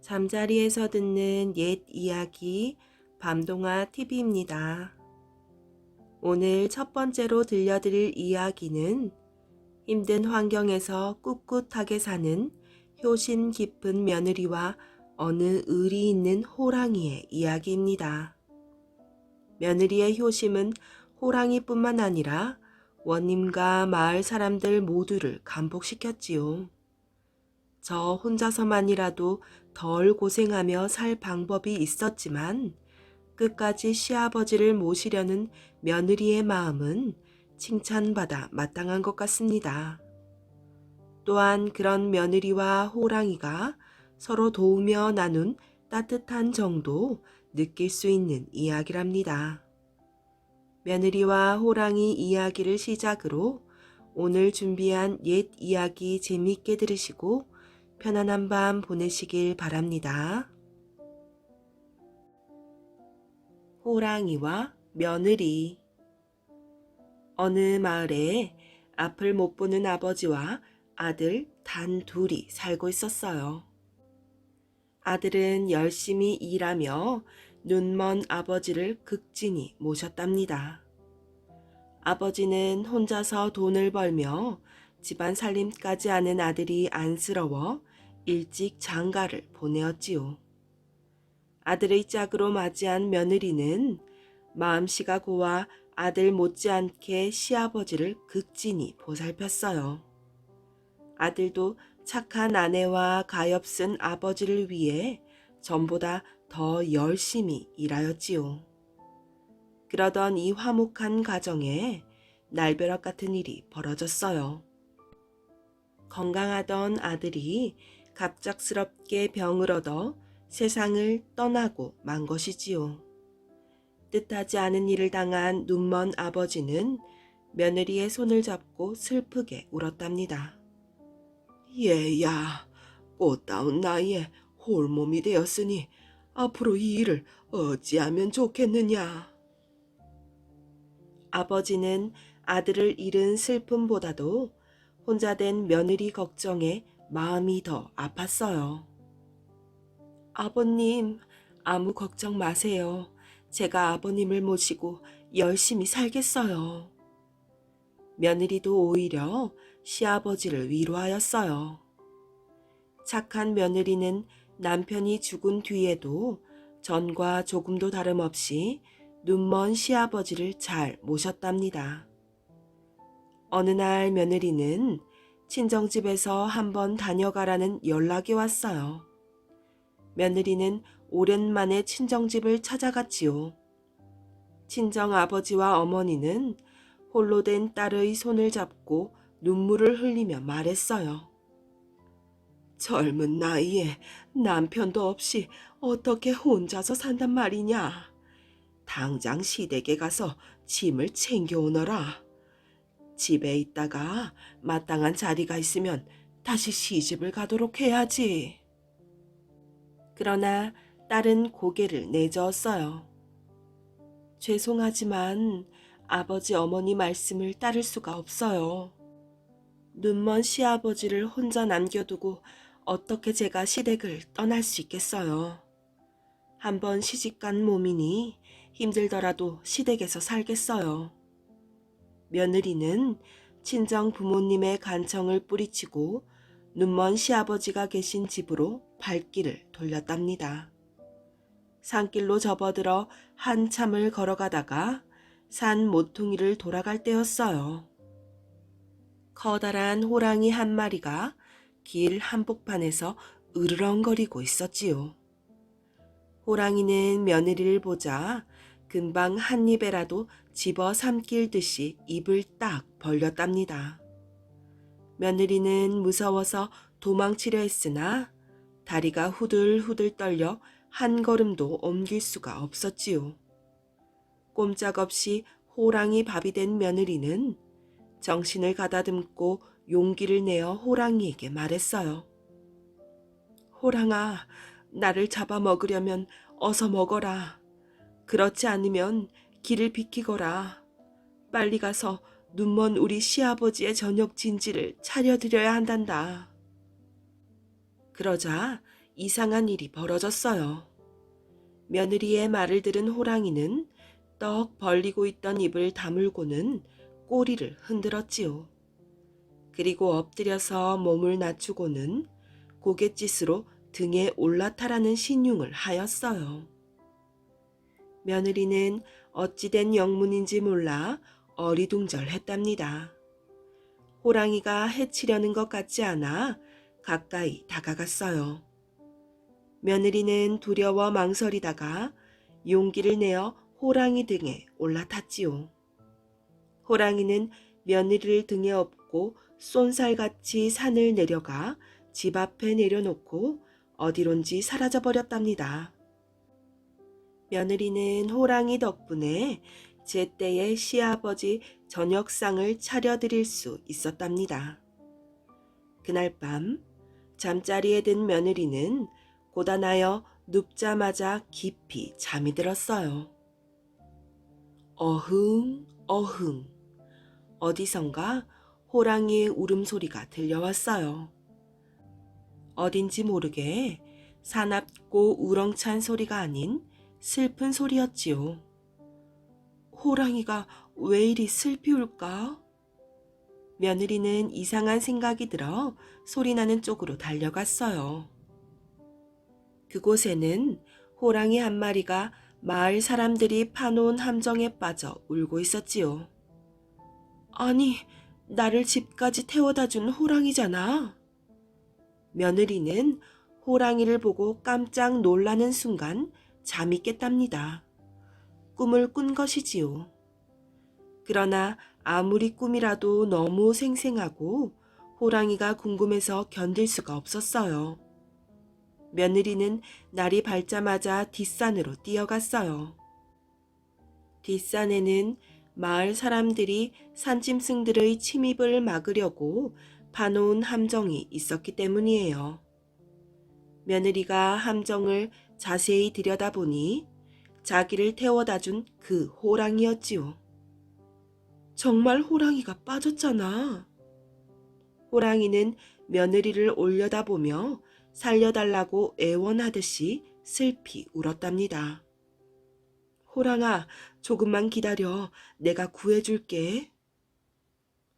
잠자리에서 듣는 옛 이야기 밤동화 TV입니다. 오늘 첫 번째로 들려드릴 이야기는 힘든 환경에서 꿋꿋하게 사는 효심 깊은 며느리와 어느 의리 있는 호랑이의 이야기입니다. 며느리의 효심은 호랑이뿐만 아니라 원님과 마을 사람들 모두를 감복시켰지요. 저 혼자서만이라도 덜 고생하며 살 방법이 있었지만 끝까지 시아버지를 모시려는 며느리의 마음은 칭찬받아 마땅한 것 같습니다. 또한 그런 며느리와 호랑이가 서로 도우며 나눈 따뜻한 정도 느낄 수 있는 이야기랍니다. 며느리와 호랑이 이야기를 시작으로 오늘 준비한 옛 이야기 재미있게 들으시고 편안한 밤 보내시길 바랍니다. 호랑이와 며느리. 어느 마을에 앞을 못 보는 아버지와 아들 단 둘이 살고 있었어요. 아들은 열심히 일하며 눈먼 아버지를 극진히 모셨답니다. 아버지는 혼자서 돈을 벌며 집안 살림까지 하는 아들이 안쓰러워 일찍 장가를 보내었지요. 아들의 짝으로 맞이한 며느리는 마음씨가 고와 아들 못지않게 시아버지를 극진히 보살폈어요. 아들도 착한 아내와 가엾은 아버지를 위해 전보다 더 열심히 일하였지요. 그러던 이 화목한 가정에 날벼락 같은 일이 벌어졌어요. 건강하던 아들이 갑작스럽게 병을 얻어 세상을 떠나고 만 것이지요. 뜻하지 않은 일을 당한 눈먼 아버지는 며느리의 손을 잡고 슬프게 울었답니다. 얘야, 꽃다운 나이에 홀몸이 되었으니 앞으로 이 일을 어찌하면 좋겠느냐. 아버지는 아들을 잃은 슬픔보다도 혼자 된 며느리 걱정에 마음이 더 아팠어요. 아버님, 아무 걱정 마세요. 제가 아버님을 모시고 열심히 살겠어요. 며느리도 오히려 시아버지를 위로하였어요. 착한 며느리는 남편이 죽은 뒤에도 전과 조금도 다름없이 눈먼 시아버지를 잘 모셨답니다. 어느 날 며느리는 친정집에서 한번 다녀가라는 연락이 왔어요. 며느리는 오랜만에 친정집을 찾아갔지요. 친정 아버지와 어머니는 홀로 된 딸의 손을 잡고 눈물을 흘리며 말했어요. 젊은 나이에 남편도 없이 어떻게 혼자서 산단 말이냐. 당장 시댁에 가서 짐을 챙겨오너라. 집에 있다가 마땅한 자리가 있으면 다시 시집을 가도록 해야지. 그러나 딸은 고개를 내저었어요. 죄송하지만 아버지 어머니 말씀을 따를 수가 없어요. 눈먼 시아버지를 혼자 남겨두고 어떻게 제가 시댁을 떠날 수 있겠어요. 한번 시집간 몸이니 힘들더라도 시댁에서 살겠어요. 며느리는 친정 부모님의 간청을 뿌리치고 눈먼 시아버지가 계신 집으로 발길을 돌렸답니다. 산길로 접어들어 한참을 걸어가다가 산 모퉁이를 돌아갈 때였어요. 커다란 호랑이 한 마리가 길 한복판에서 으르렁거리고 있었지요. 호랑이는 며느리를 보자 금방 한 입에라도 집어 삼킬 듯이 입을 딱 벌렸답니다. 며느리는 무서워서 도망치려 했으나 다리가 후들후들 떨려 한 걸음도 옮길 수가 없었지요. 꼼짝없이 호랑이 밥이 된 며느리는 정신을 가다듬고 용기를 내어 호랑이에게 말했어요. 호랑아, 나를 잡아먹으려면 어서 먹어라. 그렇지 않으면 길을 비키거라. 빨리 가서 눈먼 우리 시아버지의 저녁 진지를 차려드려야 한단다. 그러자 이상한 일이 벌어졌어요. 며느리의 말을 들은 호랑이는 떡 벌리고 있던 입을 다물고는 꼬리를 흔들었지요. 그리고 엎드려서 몸을 낮추고는 고갯짓으로 등에 올라타라는 신용을 하였어요. 며느리는 어찌된 영문인지 몰라 어리둥절했답니다. 호랑이가 해치려는 것 같지 않아 가까이 다가갔어요. 며느리는 두려워 망설이다가 용기를 내어 호랑이 등에 올라탔지요. 호랑이는 며느리를 등에 업고 쏜살같이 산을 내려가 집 앞에 내려놓고 어디론지 사라져버렸답니다. 며느리는 호랑이 덕분에 제때의 시아버지 저녁상을 차려드릴 수 있었답니다. 그날 밤 잠자리에 든 며느리는 고단하여 눕자마자 깊이 잠이 들었어요. 어흥 어흥 어디선가 호랑이의 울음소리가 들려왔어요. 어딘지 모르게 사납고 우렁찬 소리가 아닌 슬픈 소리였지요. 호랑이가 왜 이리 슬피 울까? 며느리는 이상한 생각이 들어 소리나는 쪽으로 달려갔어요. 그곳에는 호랑이 한 마리가 마을 사람들이 파놓은 함정에 빠져 울고 있었지요. 아니, 나를 집까지 태워다 준 호랑이잖아. 며느리는 호랑이를 보고 깜짝 놀라는 순간 잠이 깼답니다. 꿈을 꾼 것이지요. 그러나 아무리 꿈이라도 너무 생생하고 호랑이가 궁금해서 견딜 수가 없었어요. 며느리는 날이 밝자마자 뒷산으로 뛰어갔어요. 뒷산에는 마을 사람들이 산짐승들의 침입을 막으려고 파놓은 함정이 있었기 때문이에요. 며느리가 함정을 자세히 들여다보니 자기를 태워다 준 그 호랑이였지요. 정말 호랑이가 빠졌잖아. 호랑이는 며느리를 올려다보며 살려달라고 애원하듯이 슬피 울었답니다. 호랑아, 조금만 기다려. 내가 구해줄게.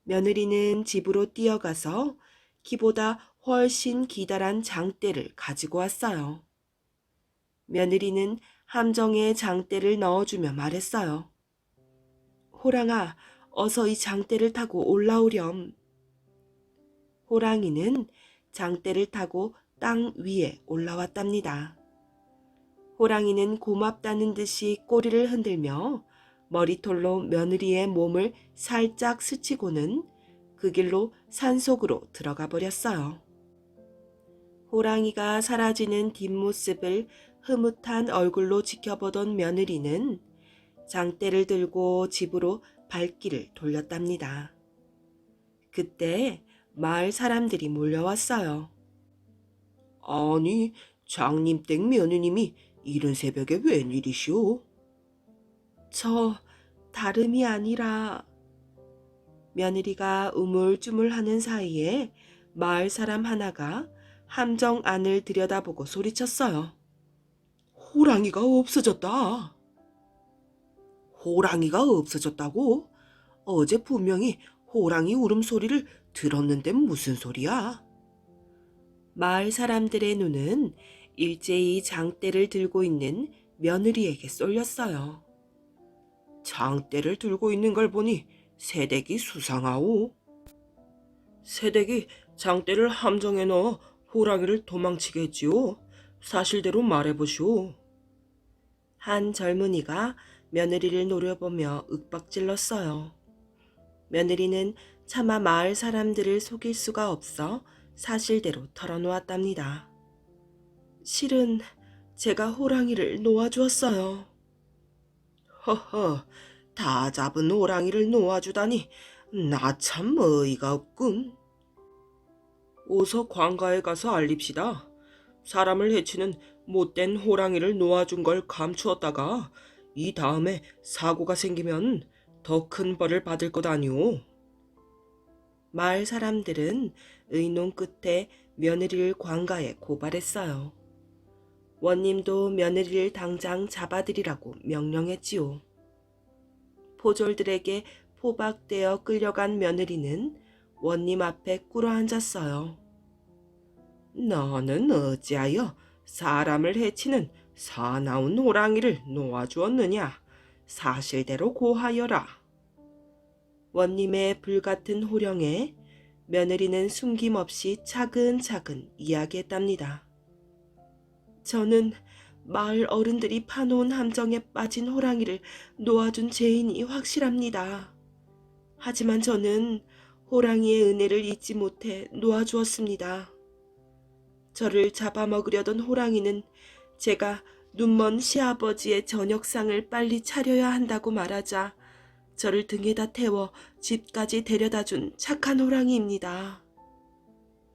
며느리는 집으로 뛰어가서 키보다 훨씬 기다란 장대를 가지고 왔어요. 며느리는 함정에 장대를 넣어주며 말했어요. 호랑아, 어서 이 장대를 타고 올라오렴. 호랑이는 장대를 타고 땅 위에 올라왔답니다. 호랑이는 고맙다는 듯이 꼬리를 흔들며 머리털로 며느리의 몸을 살짝 스치고는 그 길로 산속으로 들어가 버렸어요. 호랑이가 사라지는 뒷모습을 흐뭇한 얼굴로 지켜보던 며느리는 장대를 들고 집으로 발길을 돌렸답니다. 그때 마을 사람들이 몰려왔어요. 아니, 장님댁 며느님이 이른 새벽에 웬일이시오? 저 다름이 아니라 며느리가 우물쭈물하는 사이에 마을 사람 하나가 함정 안을 들여다보고 소리쳤어요. 호랑이가 없어졌다. 호랑이가 없어졌다고? 어제 분명히 호랑이 울음소리를 들었는데 무슨 소리야? 마을 사람들의 눈은 일제히 장대를 들고 있는 며느리에게 쏠렸어요. 장대를 들고 있는 걸 보니 새댁이 수상하오. 새댁이 장대를 함정에 넣어 호랑이를 도망치게 했지요. 사실대로 말해보시오. 한 젊은이가 며느리를 노려보며 윽박질렀어요. 며느리는 차마 마을 사람들을 속일 수가 없어 사실대로 털어놓았답니다. 실은 제가 호랑이를 놓아주었어요. 허허, 다 잡은 호랑이를 놓아주다니 나 참 어이가 없군. 어서 관가에 가서 알립시다. 사람을 해치는 못된 호랑이를 놓아준 걸 감추었다가 이 다음에 사고가 생기면 더 큰 벌을 받을 것 아니오. 마을 사람들은 의논 끝에 며느리를 관가에 고발했어요. 원님도 며느리를 당장 잡아들이라고 명령했지요. 포졸들에게 포박되어 끌려간 며느리는 원님 앞에 꿇어앉았어요. 너는 어찌하여 사람을 해치는 사나운 호랑이를 놓아주었느냐? 사실대로 고하여라. 원님의 불같은 호령에 며느리는 숨김없이 차근차근 이야기했답니다. 저는 마을 어른들이 파놓은 함정에 빠진 호랑이를 놓아준 죄인이 확실합니다. 하지만 저는 호랑이의 은혜를 잊지 못해 놓아주었습니다. 저를 잡아먹으려던 호랑이는 제가 눈먼 시아버지의 저녁상을 빨리 차려야 한다고 말하자 저를 등에다 태워 집까지 데려다준 착한 호랑이입니다.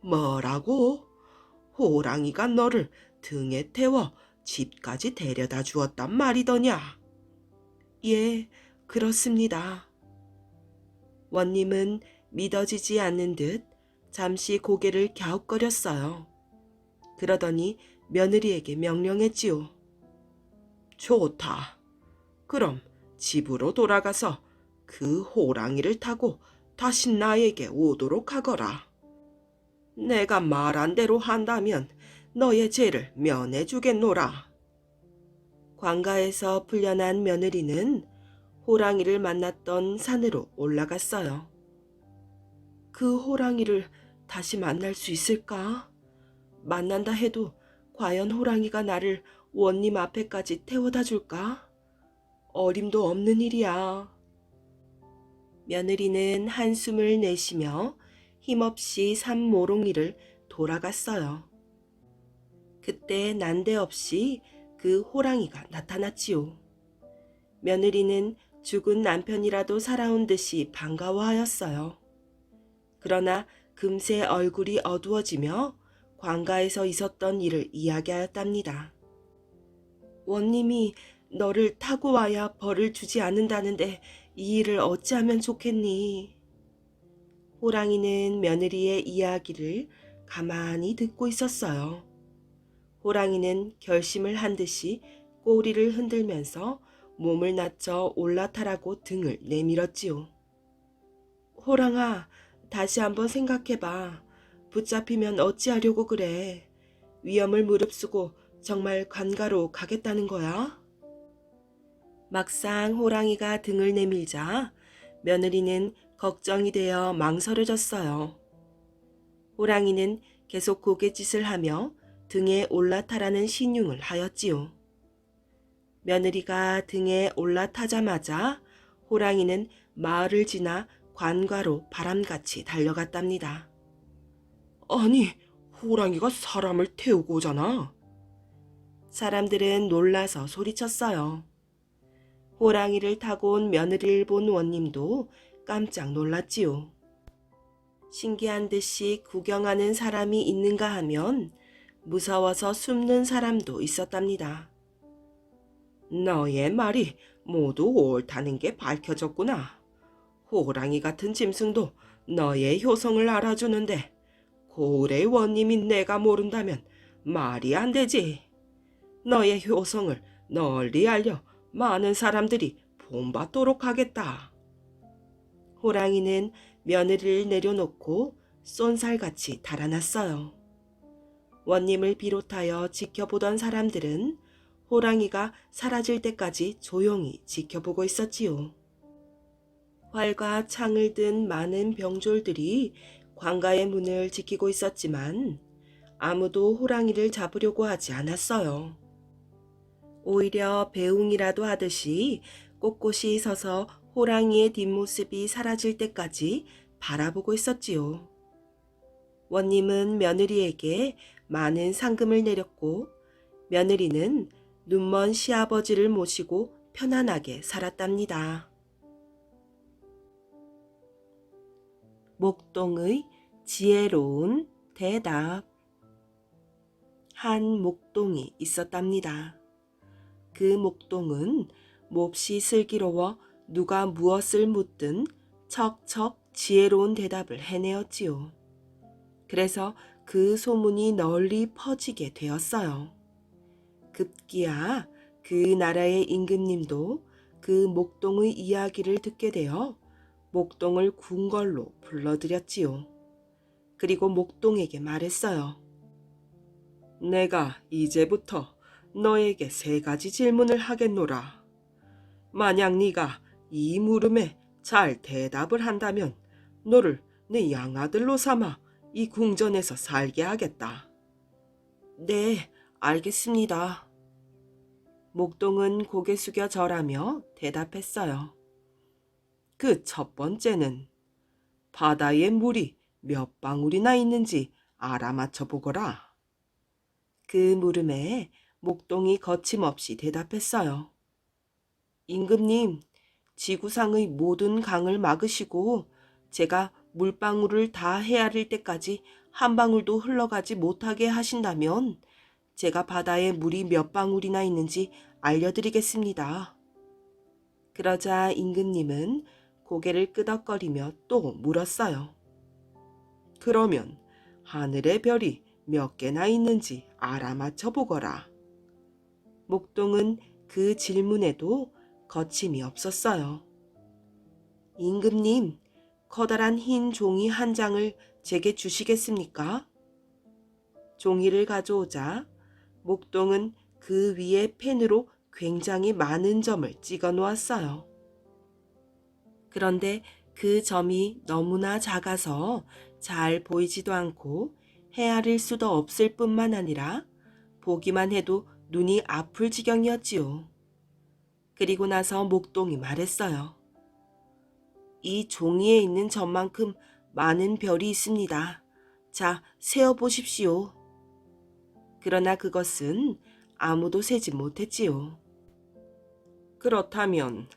뭐라고? 호랑이가 너를 등에 태워 집까지 데려다 주었단 말이더냐? 예, 그렇습니다. 원님은 믿어지지 않는 듯 잠시 고개를 갸웃거렸어요. 그러더니 며느리에게 명령했지요. 좋다. 그럼 집으로 돌아가서 그 호랑이를 타고 다시 나에게 오도록 하거라. 내가 말한 대로 한다면 너의 죄를 면해주겠노라. 관가에서 풀려난 며느리는 호랑이를 만났던 산으로 올라갔어요. 그 호랑이를 다시 만날 수 있을까? 만난다 해도 과연 호랑이가 나를 원님 앞에까지 태워다 줄까? 어림도 없는 일이야. 며느리는 한숨을 내쉬며 힘없이 산모롱이를 돌아갔어요. 그때 난데없이 그 호랑이가 나타났지요. 며느리는 죽은 남편이라도 살아온 듯이 반가워하였어요. 그러나 금세 얼굴이 어두워지며 관가에서 있었던 일을 이야기하였답니다. 원님이 너를 타고 와야 벌을 주지 않는다는데 이 일을 어찌하면 좋겠니? 호랑이는 며느리의 이야기를 가만히 듣고 있었어요. 호랑이는 결심을 한 듯이 꼬리를 흔들면서 몸을 낮춰 올라타라고 등을 내밀었지요. 호랑아, 다시 한번 생각해봐. 붙잡히면 어찌하려고 그래. 위험을 무릅쓰고 정말 관가로 가겠다는 거야? 막상 호랑이가 등을 내밀자 며느리는 걱정이 되어 망설여졌어요. 호랑이는 계속 고갯짓을 하며 등에 올라타라는 신용을 하였지요. 며느리가 등에 올라타자마자 호랑이는 마을을 지나 관가로 바람같이 달려갔답니다. 아니, 호랑이가 사람을 태우고 오잖아. 사람들은 놀라서 소리쳤어요. 호랑이를 타고 온 며느리를 본 원님도 깜짝 놀랐지요. 신기한 듯이 구경하는 사람이 있는가 하면 무서워서 숨는 사람도 있었답니다. 너의 말이 모두 옳다는 게 밝혀졌구나. 호랑이 같은 짐승도 너의 효성을 알아주는데 고을의 원님이 내가 모른다면 말이 안 되지. 너의 효성을 널리 알려 많은 사람들이 본받도록 하겠다. 호랑이는 며느리를 내려놓고 쏜살같이 달아났어요. 원님을 비롯하여 지켜보던 사람들은 호랑이가 사라질 때까지 조용히 지켜보고 있었지요. 활과 창을 든 많은 병졸들이 관가의 문을 지키고 있었지만 아무도 호랑이를 잡으려고 하지 않았어요. 오히려 배웅이라도 하듯이 꼿꼿이 서서 호랑이의 뒷모습이 사라질 때까지 바라보고 있었지요. 원님은 며느리에게 많은 상금을 내렸고 며느리는 눈먼 시아버지를 모시고 편안하게 살았답니다. 목동의 지혜로운 대답. 한 목동이 있었답니다. 그 목동은 몹시 슬기로워 누가 무엇을 묻든 척척 지혜로운 대답을 해내었지요. 그래서 그 소문이 널리 퍼지게 되었어요. 급기야 그 나라의 임금님도 그 목동의 이야기를 듣게 되어 목동을 궁궐로 불러들였지요. 그리고 목동에게 말했어요. 내가 이제부터 너에게 3가지 질문을 하겠노라. 만약 네가 이 물음에 잘 대답을 한다면 너를 내 양아들로 삼아 이 궁전에서 살게 하겠다. 네, 알겠습니다. 목동은 고개 숙여 절하며 대답했어요. 그 첫 번째는 바다에 물이 몇 방울이나 있는지 알아맞혀 보거라. 그 물음에 목동이 거침없이 대답했어요. 임금님, 지구상의 모든 강을 막으시고 제가 물방울을 다 헤아릴 때까지 한 방울도 흘러가지 못하게 하신다면 제가 바다에 물이 몇 방울이나 있는지 알려드리겠습니다. 그러자 임금님은 고개를 끄덕거리며 또 물었어요. 그러면 하늘의 별이 몇 개나 있는지 알아맞혀 보거라. 목동은 그 질문에도 거침이 없었어요. 임금님, 커다란 흰 종이 한 장을 제게 주시겠습니까? 종이를 가져오자 목동은 그 위에 펜으로 굉장히 많은 점을 찍어 놓았어요. 그런데 그 점이 너무나 작아서 잘 보이지도 않고 헤아릴 수도 없을 뿐만 아니라 보기만 해도 눈이 아플 지경이었지요. 그리고 나서 목동이 말했어요. 이 종이에 있는 점만큼 많은 별이 있습니다. 자, 세어보십시오. 그러나 그것은 아무도 세지 못했지요. 그렇다면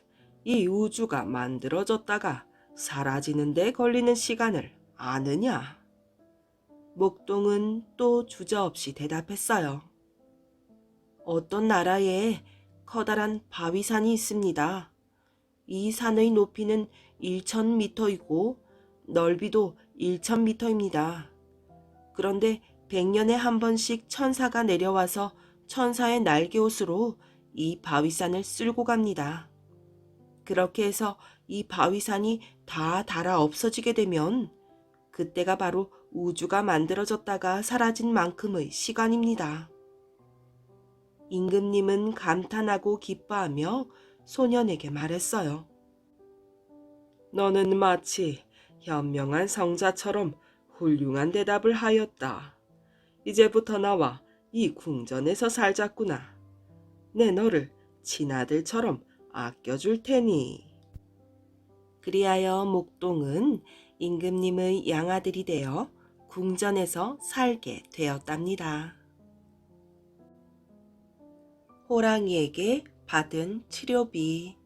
이 우주가 만들어졌다가 사라지는 데 걸리는 시간을 아느냐? 목동은 또 주저없이 대답했어요. 어떤 나라에 커다란 바위산이 있습니다. 이 산의 높이는 1,000m이고 넓이도 1,000m입니다. 그런데 100년에 한 번씩 천사가 내려와서 천사의 날개옷으로 이 바위산을 쓸고 갑니다. 그렇게 해서 이 바위산이 다 닳아 없어지게 되면 그때가 바로 우주가 만들어졌다가 사라진 만큼의 시간입니다. 임금님은 감탄하고 기뻐하며 소년에게 말했어요. 너는 마치 현명한 성자처럼 훌륭한 대답을 하였다. 이제부터 나와 이 궁전에서 살자꾸나. 내 너를 친아들처럼 아껴줄 테니. 그리하여 목동은 임금님의 양아들이 되어 궁전에서 살게 되었답니다. 호랑이에게 받은 치료비.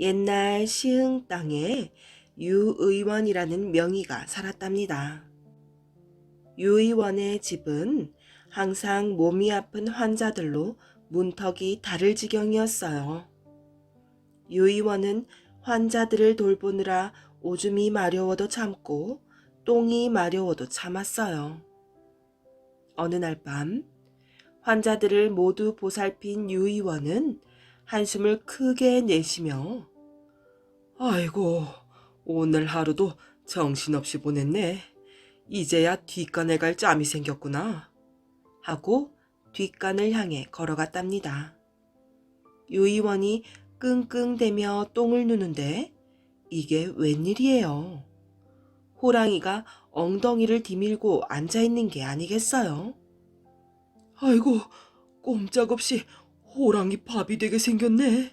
옛날 시흥 땅에 유의원이라는 명의가 살았답니다. 유의원의 집은 항상 몸이 아픈 환자들로 문턱이 다를 지경이었어요. 유의원은 환자들을 돌보느라 오줌이 마려워도 참고 똥이 마려워도 참았어요. 어느 날 밤 환자들을 모두 보살핀 유의원은 한숨을 크게 내쉬며 아이고, 오늘 하루도 정신없이 보냈네. 이제야 뒷간에 갈 짬이 생겼구나. 하고 뒷간을 향해 걸어갔답니다. 유의원이 끙끙대며 똥을 누는데 이게 웬일이에요? 호랑이가 엉덩이를 디밀고 앉아있는 게 아니겠어요? 아이고, 꼼짝없이 호랑이 밥이 되게 생겼네.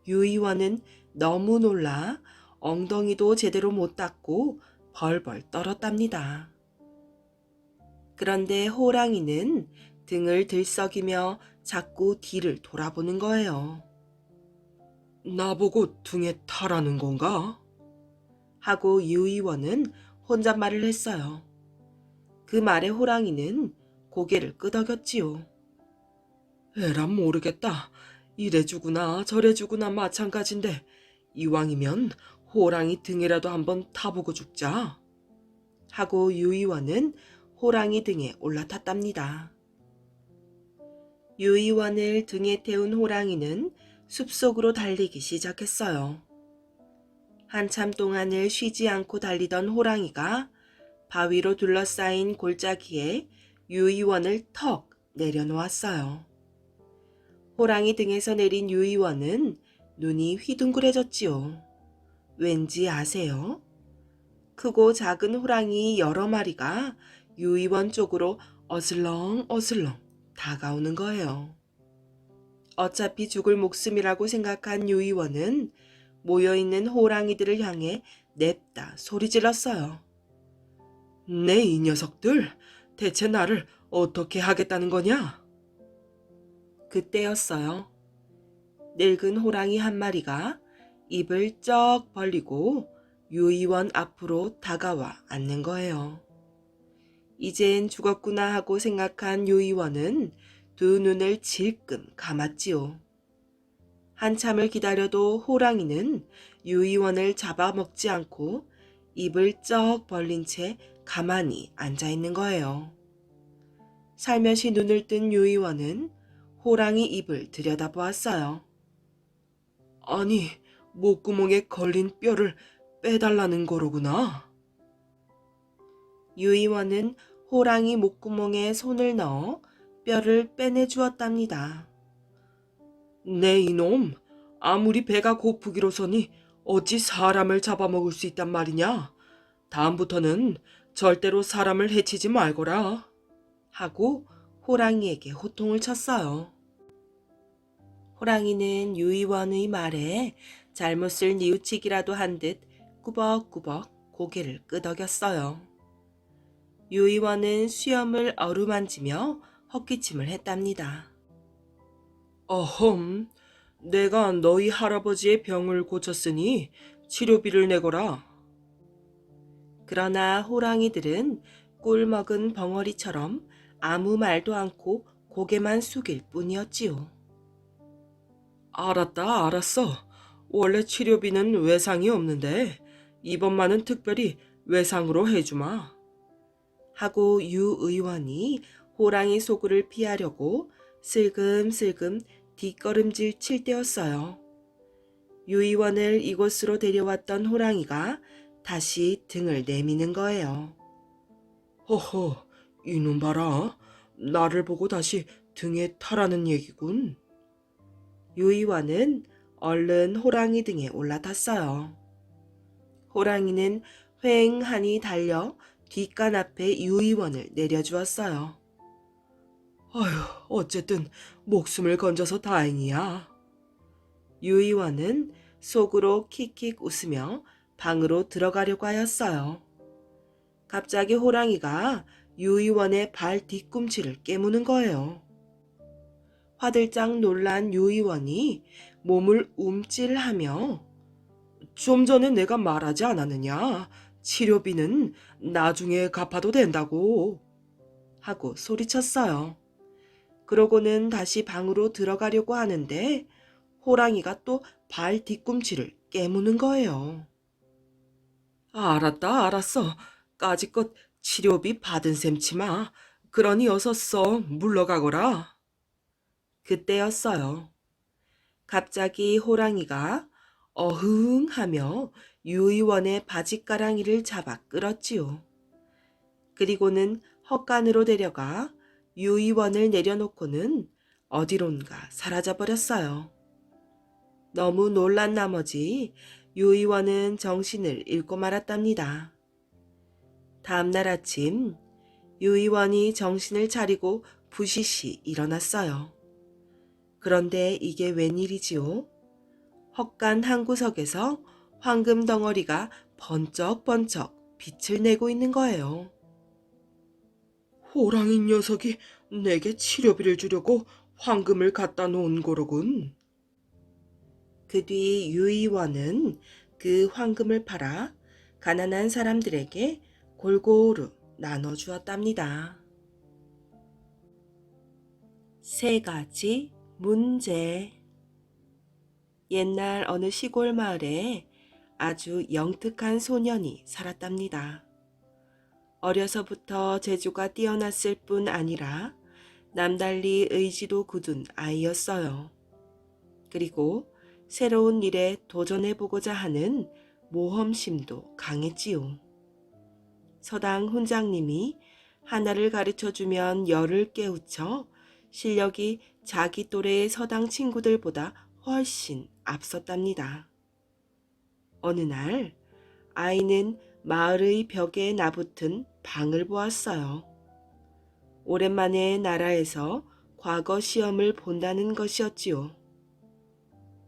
유의원은 너무 놀라 엉덩이도 제대로 못 닦고 벌벌 떨었답니다. 그런데 호랑이는 등을 들썩이며 자꾸 뒤를 돌아보는 거예요. 나보고 등에 타라는 건가? 하고 유의원은 혼잣말을 했어요. 그 말에 호랑이는 고개를 끄덕였지요. 에란 모르겠다. 이래주구나 저래주구나 마찬가지인데 이왕이면 호랑이 등이라도 한번 타보고 죽자. 하고 유의원은 호랑이 등에 올라탔답니다. 유이원을 등에 태운 호랑이는 숲속으로 달리기 시작했어요. 한참 동안을 쉬지 않고 달리던 호랑이가 바위로 둘러싸인 골짜기에 유이원을 턱 내려놓았어요. 호랑이 등에서 내린 유이원은 눈이 휘둥그레졌지요. 왠지 아세요? 크고 작은 호랑이 여러 마리가 유이원 쪽으로 어슬렁어슬렁 다가오는 거예요. 어차피 죽을 목숨이라고 생각한 유이원은 모여있는 호랑이들을 향해 냅다 소리질렀어요. 네, 이 녀석들, 대체 나를 어떻게 하겠다는 거냐? 그때였어요. 늙은 호랑이 한 마리가 입을 쩍 벌리고 유이원 앞으로 다가와 앉는 거예요. 이젠 죽었구나 하고 생각한 유이원은 두 눈을 질끔 감았지요. 한참을 기다려도 호랑이는 유이원을 잡아먹지 않고 입을 쩍 벌린 채 가만히 앉아 있는 거예요. 살며시 눈을 뜬 유이원은 호랑이 입을 들여다보았어요. 아니, 목구멍에 걸린 뼈를 빼달라는 거로구나. 유이원은 호랑이 목구멍에 손을 넣어 뼈를 빼내주었답니다. 네, 이놈. 아무리 배가 고프기로서니 어찌 사람을 잡아먹을 수 있단 말이냐. 다음부터는 절대로 사람을 해치지 말거라. 하고 호랑이에게 호통을 쳤어요. 호랑이는 유이원의 말에 잘못을 뉘우치기라도 한 듯 꾸벅꾸벅 고개를 끄덕였어요. 유이원은 수염을 어루만지며 헛기침을 했답니다. 어흠, 내가 너희 할아버지의 병을 고쳤으니 치료비를 내거라. 그러나 호랑이들은 꿀 먹은 벙어리처럼 아무 말도 않고 고개만 숙일 뿐이었지요. 알았다, 알았어. 원래 치료비는 외상이 없는데 이번만은 특별히 외상으로 해주마. 하고 유 의원이 호랑이 소굴을 피하려고 슬금슬금 뒷걸음질 칠 때였어요. 유 의원을 이곳으로 데려왔던 호랑이가 다시 등을 내미는 거예요. 허허, 이놈 봐라. 나를 보고 다시 등에 타라는 얘기군. 유 의원은 얼른 호랑이 등에 올라탔어요. 호랑이는 휑하니 달려 뒷간 앞에 유 의원을 내려주었어요. 아휴, 어쨌든 목숨을 건져서 다행이야. 유 의원은 속으로 킥킥 웃으며 방으로 들어가려고 하였어요. 갑자기 호랑이가 유 의원의 발 뒤꿈치를 깨무는 거예요. 화들짝 놀란 유 의원이 몸을 움찔하며 좀 전에 내가 말하지 않았느냐. 치료비는 나중에 갚아도 된다고. 하고 소리쳤어요. 그러고는 다시 방으로 들어가려고 하는데 호랑이가 또 발 뒤꿈치를 깨무는 거예요. 알았다, 알았어. 까짓것 치료비 받은 셈치마. 그러니 어서 썩 물러가거라. 그때였어요. 갑자기 호랑이가 어흥하며 유 의원의 바짓가랑이를 잡아 끌었지요. 그리고는 헛간으로 데려가 유 의원을 내려놓고는 어디론가 사라져버렸어요. 너무 놀란 나머지 유 의원은 정신을 잃고 말았답니다. 다음날 아침 유 의원이 정신을 차리고 부시시 일어났어요. 그런데 이게 웬일이지요? 헛간 한 구석에서 황금 덩어리가 번쩍번쩍 빛을 내고 있는 거예요. 호랑이 녀석이 내게 치료비를 주려고 황금을 갖다 놓은 거로군. 그 뒤 유이원은 그 황금을 팔아 가난한 사람들에게 골고루 나눠주었답니다. 세 가지 문제. 옛날 어느 시골 마을에 아주 영특한 소년이 살았답니다. 어려서부터 재주가 뛰어났을 뿐 아니라 남달리 의지도 굳은 아이였어요. 그리고 새로운 일에 도전해보고자 하는 모험심도 강했지요. 서당 훈장님이 하나를 가르쳐주면 열을 깨우쳐 실력이 자기 또래의 서당 친구들보다 훨씬 앞섰답니다. 어느 날 아이는 마을의 벽에 나붙은 방을 보았어요. 오랜만에 나라에서 과거 시험을 본다는 것이었지요.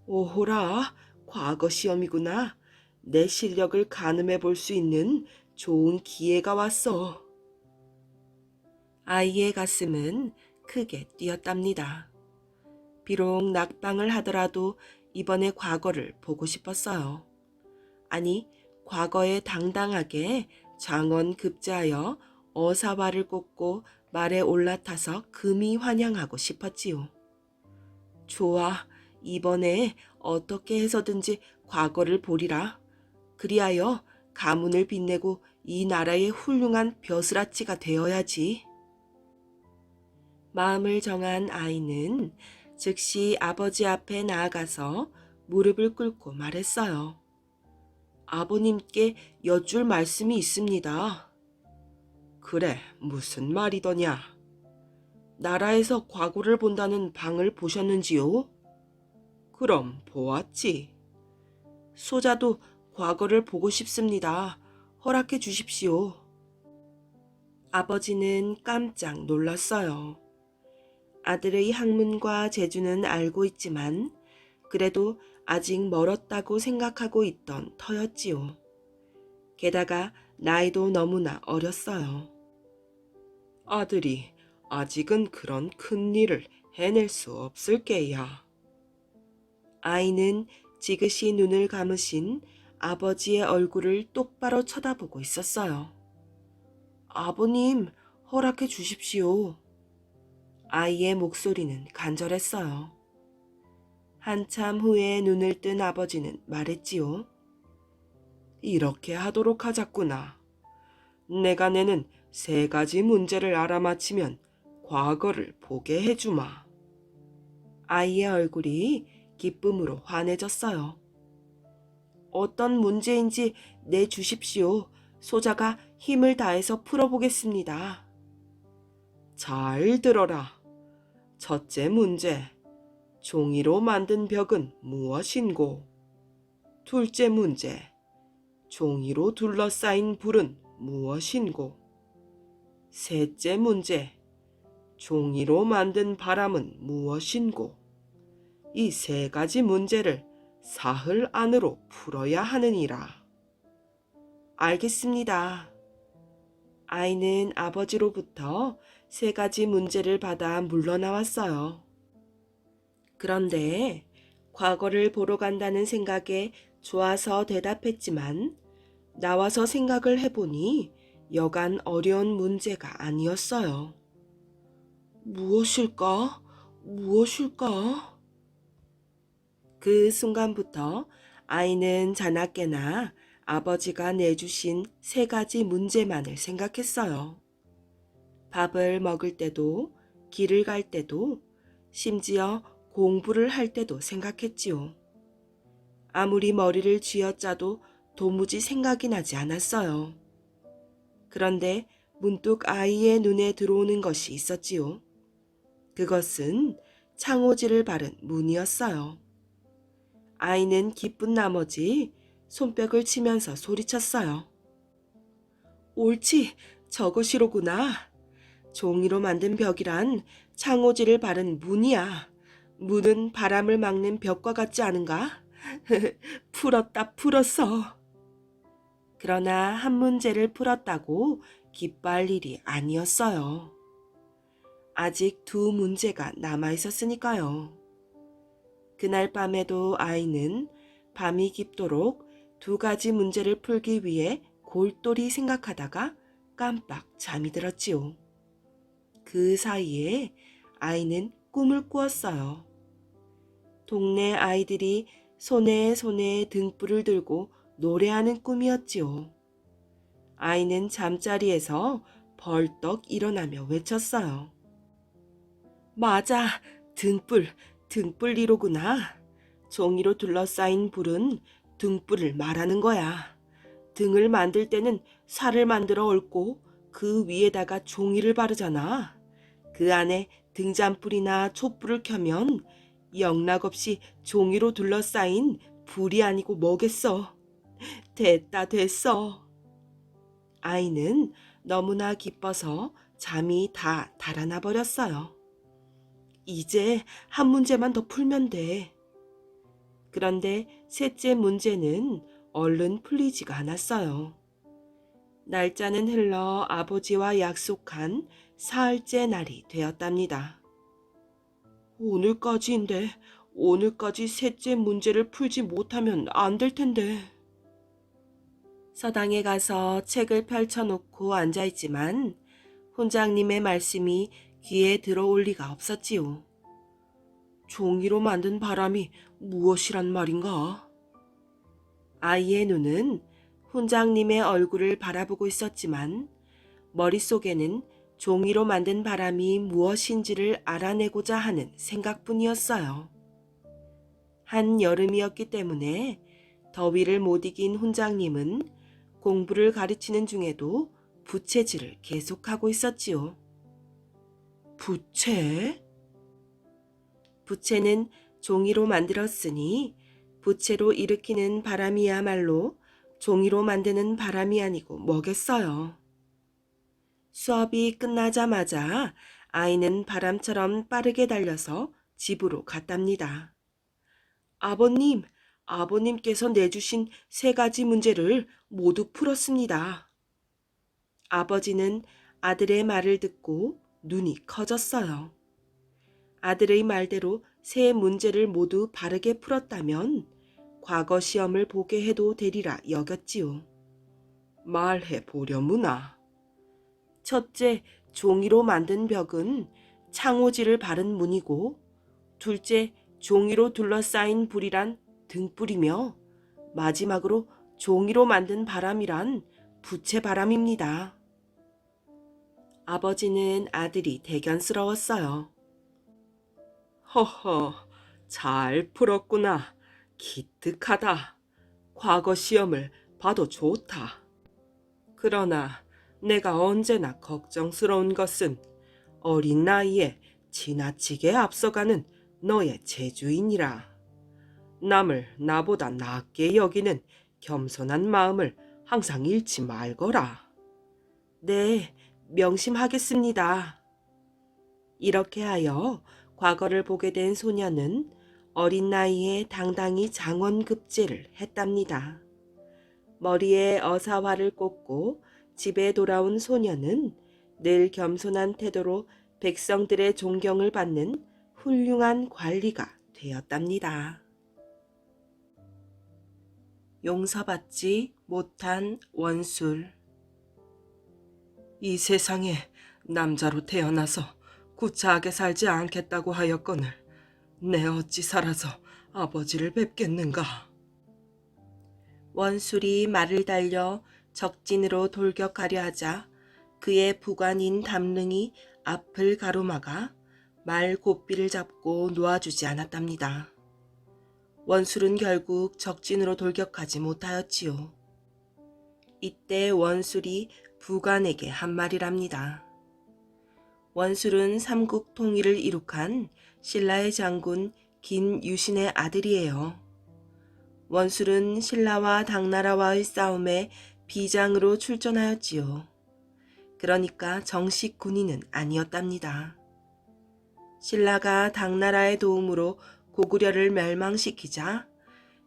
오호라, 과거 시험이구나. 내 실력을 가늠해 볼 수 있는 좋은 기회가 왔어. 아이의 가슴은 크게 뛰었답니다. 비록 낙방을 하더라도 이번에 과거를 보고 싶었어요. 아니, 과거에 당당하게 장원급제하여 어사화를 꽂고 말에 올라타서 금이 환영하고 싶었지요. 좋아, 이번에 어떻게 해서든지 과거를 보리라. 그리하여 가문을 빛내고 이 나라의 훌륭한 벼슬아치가 되어야지. 마음을 정한 아이는 즉시 아버지 앞에 나아가서 무릎을 꿇고 말했어요. 아버님께 여쭐 말씀이 있습니다. 그래, 무슨 말이더냐? 나라에서 과거를 본다는 방을 보셨는지요? 그럼 보았지. 소자도 과거를 보고 싶습니다. 허락해 주십시오. 아버지는 깜짝 놀랐어요. 아들의 학문과 재주는 알고 있지만 그래도 아직 멀었다고 생각하고 있던 터였지요. 게다가 나이도 너무나 어렸어요. 아들이 아직은 그런 큰 일을 해낼 수 없을 게야. 아이는 지그시 눈을 감으신 아버지의 얼굴을 똑바로 쳐다보고 있었어요. 아버님, 허락해 주십시오. 아이의 목소리는 간절했어요. 한참 후에 눈을 뜬 아버지는 말했지요. 이렇게 하도록 하자꾸나. 내가 내는 3가지 문제를 알아맞히면 과거를 보게 해주마. 아이의 얼굴이 기쁨으로 환해졌어요. 어떤 문제인지 내주십시오. 소자가 힘을 다해서 풀어보겠습니다. 잘 들어라. 첫째 문제. 종이로 만든 벽은 무엇인고? 둘째 문제. 종이로 둘러싸인 불은 무엇인고? 셋째 문제. 종이로 만든 바람은 무엇인고? 이 3가지 문제를 사흘 안으로 풀어야 하느니라. 알겠습니다. 아이는 아버지로부터 3가지 문제를 받아 물러나왔어요. 그런데 과거를 보러 간다는 생각에 좋아서 대답했지만 나와서 생각을 해보니 여간 어려운 문제가 아니었어요. 무엇일까? 무엇일까? 그 순간부터 아이는 자나깨나 아버지가 내주신 3가지 문제만을 생각했어요. 밥을 먹을 때도, 길을 갈 때도, 심지어 공부를 할 때도 생각했지요. 아무리 머리를 쥐어짜도 도무지 생각이 나지 않았어요. 그런데 문득 아이의 눈에 들어오는 것이 있었지요. 그것은 창호지를 바른 문이었어요. 아이는 기쁜 나머지 손뼉을 치면서 소리쳤어요. 옳지, 저것이로구나. 종이로 만든 벽이란 창호지를 바른 문이야. 문은 바람을 막는 벽과 같지 않은가? 풀었다, 풀었어. 그러나 한 문제를 풀었다고 기뻐할 일이 아니었어요. 아직 2 문제가 남아 있었으니까요. 그날 밤에도 아이는 밤이 깊도록 2가지 문제를 풀기 위해 골똘히 생각하다가 깜빡 잠이 들었지요. 그 사이에 아이는 꿈을 꾸었어요. 동네 아이들이 손에 등불을 들고 노래하는 꿈이었지요. 아이는 잠자리에서 벌떡 일어나며 외쳤어요. 맞아, 등불리로구나. 종이로 둘러싸인 불은 등불을 말하는 거야. 등을 만들 때는 살을 만들어 얹고 그 위에다가 종이를 바르잖아. 그 안에 등잔불이나 촛불을 켜면 영락없이 종이로 둘러싸인 불이 아니고 뭐겠어. 됐어. 아이는 너무나 기뻐서 잠이 다 달아나 버렸어요. 이제 한 문제만 더 풀면 돼. 그런데 셋째 문제는 얼른 풀리지가 않았어요. 날짜는 흘러 아버지와 약속한 사흘째 날이 되었답니다. 오늘까지 셋째 문제를 풀지 못하면 안 될 텐데. 서당에 가서 책을 펼쳐놓고 앉아있지만 훈장님의 말씀이 귀에 들어올 리가 없었지요. 종이로 만든 바람이 무엇이란 말인가? 아이의 눈은 훈장님의 얼굴을 바라보고 있었지만 머릿속에는 종이로 만든 바람이 무엇인지를 알아내고자 하는 생각뿐이었어요. 한여름이었기 때문에 더위를 못 이긴 훈장님은 공부를 가르치는 중에도 부채질을 계속하고 있었지요. 부채? 부채는 종이로 만들었으니 부채로 일으키는 바람이야말로 종이로 만드는 바람이 아니고 뭐겠어요. 수업이 끝나자마자 아이는 바람처럼 빠르게 달려서 집으로 갔답니다. 아버님께서 내주신 3가지 문제를 모두 풀었습니다. 아버지는 아들의 말을 듣고 눈이 커졌어요. 아들의 말대로 3문제를 모두 바르게 풀었다면 과거 시험을 보게 해도 되리라 여겼지요. 말해 보려무나. 첫째, 종이로 만든 벽은 창호지를 바른 문이고, 둘째, 종이로 둘러싸인 불이란 등불이며, 마지막으로 종이로 만든 바람이란 부채바람입니다. 아버지는 아들이 대견스러웠어요. 허허, 잘 풀었구나. 기특하다. 과거 시험을 봐도 좋다. 그러나 내가 언제나 걱정스러운 것은 어린 나이에 지나치게 앞서가는 너의 재주이니라. 남을 나보다 낫게 여기는 겸손한 마음을 항상 잃지 말거라. 네, 명심하겠습니다. 이렇게 하여 과거를 보게 된 소녀는 어린 나이에 당당히 장원급제를 했답니다. 머리에 어사화를 꽂고 집에 돌아온 소녀는 늘 겸손한 태도로 백성들의 존경을 받는 훌륭한 관리가 되었답니다. 용서받지 못한 원술. 이 세상에 남자로 태어나서 구차하게 살지 않겠다고 하였거늘 내 어찌 살아서 아버지를 뵙겠는가. 원술이 말을 달려 적진으로 돌격하려 하자 그의 부관인 담릉이 앞을 가로막아 말 고삐를 잡고 놓아주지 않았답니다. 원술은 결국 적진으로 돌격하지 못하였지요. 이때 원술이 부관에게 한 말이랍니다. 원술은 삼국 통일을 이룩한 신라의 장군 김유신의 아들이에요. 원술은 신라와 당나라와의 싸움에 비장으로 출전하였지요. 그러니까 정식 군인은 아니었답니다. 신라가 당나라의 도움으로 고구려를 멸망시키자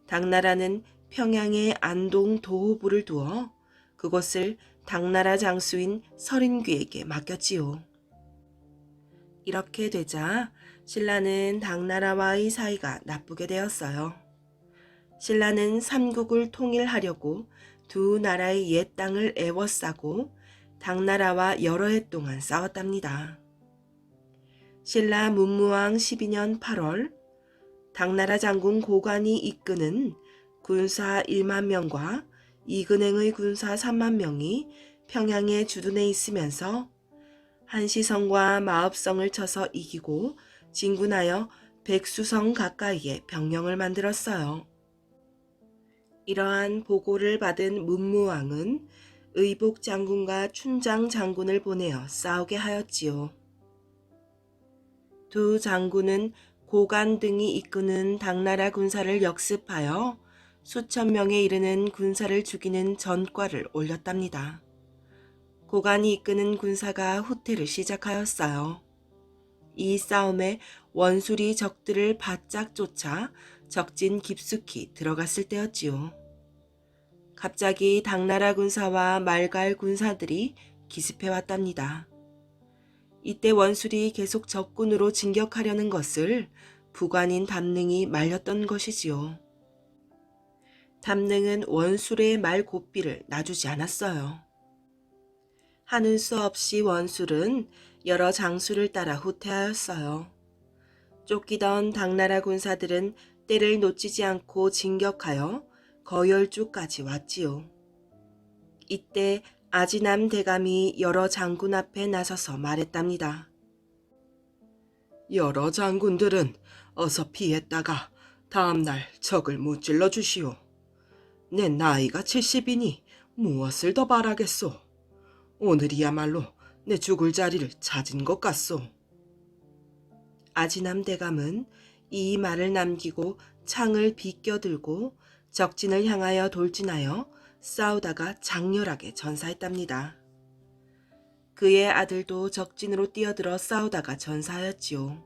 당나라는 평양에 안동 도호부를 두어 그곳을 당나라 장수인 서린귀에게 맡겼지요. 이렇게 되자 신라는 당나라와의 사이가 나쁘게 되었어요. 신라는 삼국을 통일하려고 두 나라의 옛 땅을 애워싸고 당나라와 여러 해 동안 싸웠답니다. 신라 문무왕 12년 8월 당나라 장군 고관이 이끄는 군사 1만 명과 이근행의 군사 3만 명이 평양에 주둔해 있으면서 한시성과 마읍성을 쳐서 이기고 진군하여 백수성 가까이에 병영을 만들었어요. 이러한 보고를 받은 문무왕은 의복 장군과 춘장 장군을 보내어 싸우게 하였지요. 두 장군은 고관 등이 이끄는 당나라 군사를 역습하여 수천 명에 이르는 군사를 죽이는 전과를 올렸답니다. 고관이 이끄는 군사가 후퇴를 시작하였어요. 이 싸움에 원술이 적들을 바짝 쫓아 적진 깊숙이 들어갔을 때였지요. 갑자기 당나라 군사와 말갈 군사들이 기습해 왔답니다. 이때 원술이 계속 적군으로 진격하려는 것을 부관인 담능이 말렸던 것이지요. 담능은 원술의 말 고삐를 놔주지 않았어요. 하는 수 없이 원술은 여러 장수를 따라 후퇴하였어요. 쫓기던 당나라 군사들은 때를 놓치지 않고 진격하여 거열주까지 왔지요. 이때 아지남 대감이 여러 장군 앞에 나서서 말했답니다. 여러 장군들은 어서 피했다가 다음날 적을 무찔러 주시오. 내 나이가 70이니 무엇을 더 바라겠소. 오늘이야말로 내 죽을 자리를 찾은 것 같소. 아지남 대감은 이 말을 남기고 창을 비껴들고 적진을 향하여 돌진하여 싸우다가 장렬하게 전사했답니다. 그의 아들도 적진으로 뛰어들어 싸우다가 전사하였지요.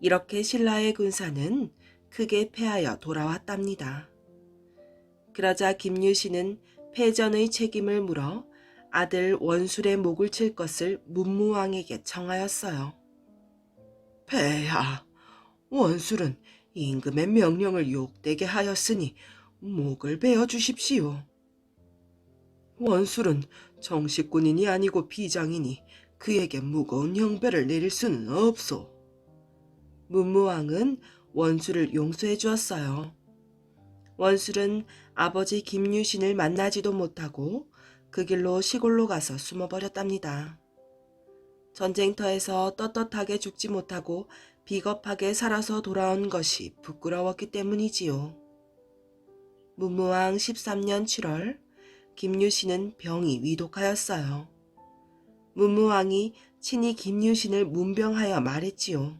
이렇게 신라의 군사는 크게 패하여 돌아왔답니다. 그러자 김유신은 패전의 책임을 물어 아들 원술의 목을 칠 것을 문무왕에게 청하였어요. 폐하, 원술은 임금의 명령을 욕되게 하였으니 목을 베어 주십시오. 원술은 정식군인이 아니고 비장이니 그에게 무거운 형배를 내릴 수는 없소. 문무왕은 원술을 용서해 주었어요. 원술은 아버지 김유신을 만나지도 못하고 그 길로 시골로 가서 숨어버렸답니다. 전쟁터에서 떳떳하게 죽지 못하고 비겁하게 살아서 돌아온 것이 부끄러웠기 때문이지요. 문무왕 13년 7월 김유신은 병이 위독하였어요. 문무왕이 친히 김유신을 문병하여 말했지요.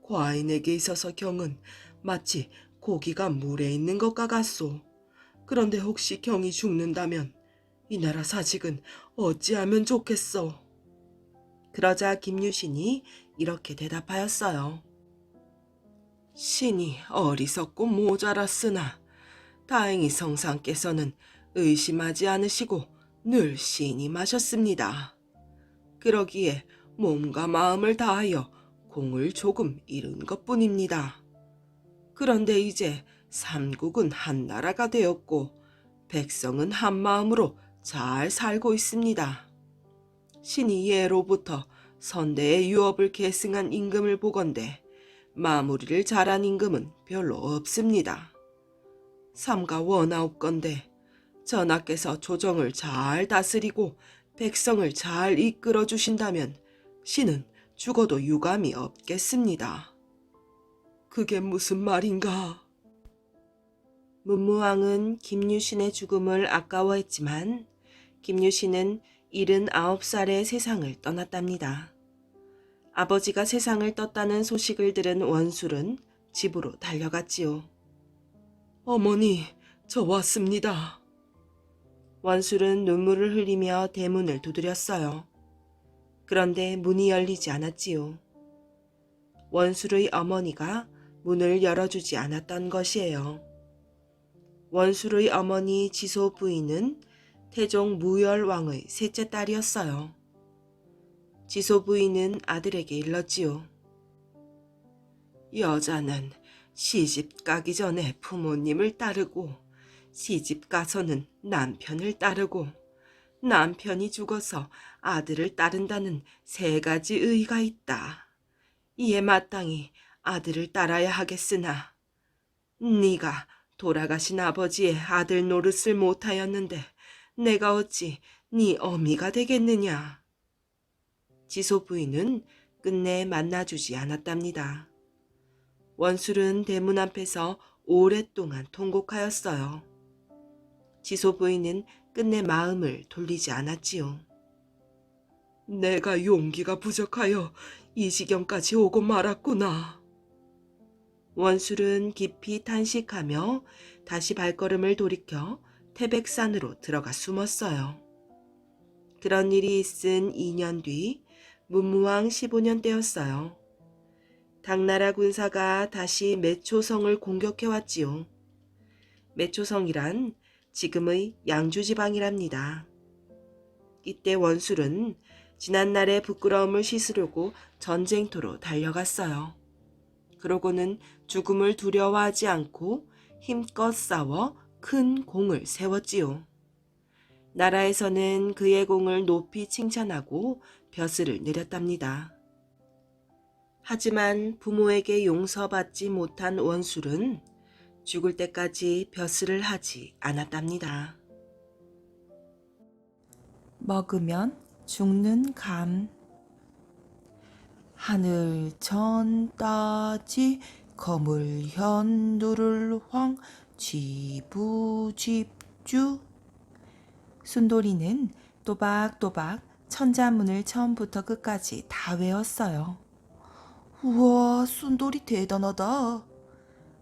과인에게 있어서 경은 마치 고기가 물에 있는 것과 같소. 그런데 혹시 경이 죽는다면 이 나라 사직은 어찌하면 좋겠소. 그러자 김유신이 이렇게 대답하였어요. 신이 어리석고 모자랐으나 다행히 성상께서는 의심하지 않으시고 늘 신임하셨습니다. 그러기에 몸과 마음을 다하여 공을 조금 이룬 것뿐입니다. 그런데 이제 삼국은 한 나라가 되었고 백성은 한 마음으로 잘 살고 있습니다. 신이 예로부터 선대의 유업을 계승한 임금을 보건대 마무리를 잘한 임금은 별로 없습니다. 삼가 원하옵건대 전하께서 조정을 잘 다스리고 백성을 잘 이끌어 주신다면 신은 죽어도 유감이 없겠습니다. 그게 무슨 말인가? 문무왕은 김유신의 죽음을 아까워했지만 김유신은 79살에 세상을 떠났답니다. 아버지가 세상을 떴다는 소식을 들은 원술은 집으로 달려갔지요. 어머니, 저 왔습니다. 원술은 눈물을 흘리며 대문을 두드렸어요. 그런데 문이 열리지 않았지요. 원술의 어머니가 문을 열어주지 않았던 것이에요. 원술의 어머니 지소 부인은 태종 무열왕의 셋째 딸이었어요. 지소 부인은 아들에게 일렀지요. 여자는 시집 가기 전에 부모님을 따르고 시집 가서는 남편을 따르고 남편이 죽어서 아들을 따른다는 세 가지 의의가 있다. 이에 마땅히 아들을 따라야 하겠으나 네가 돌아가신 아버지의 아들 노릇을 못하였는데 내가 어찌 네 어미가 되겠느냐. 지소 부인은 끝내 만나주지 않았답니다. 원술은 대문 앞에서 오랫동안 통곡하였어요. 지소 부인은 끝내 마음을 돌리지 않았지요. 내가 용기가 부족하여 이 지경까지 오고 말았구나. 원술은 깊이 탄식하며 다시 발걸음을 돌이켜 태백산으로 들어가 숨었어요. 그런 일이 있은 2년 뒤 문무왕 15년 때였어요. 당나라 군사가 다시 매초성을 공격해왔지요. 매초성이란 지금의 양주지방이랍니다. 이때 원술은 지난날의 부끄러움을 씻으려고 전쟁터로 달려갔어요. 그러고는 죽음을 두려워하지 않고 힘껏 싸워 큰 공을 세웠지요. 나라에서는 그의 공을 높이 칭찬하고 벼슬을 내렸답니다. 하지만 부모에게 용서받지 못한 원술은 죽을 때까지 벼슬을 하지 않았답니다. 먹으면 죽는 감. 하늘 전 따지 거물 현두를 황 지부집주. 순돌이는 또박또박 천자문을 처음부터 끝까지 다 외웠어요. 우와, 순돌이 대단하다.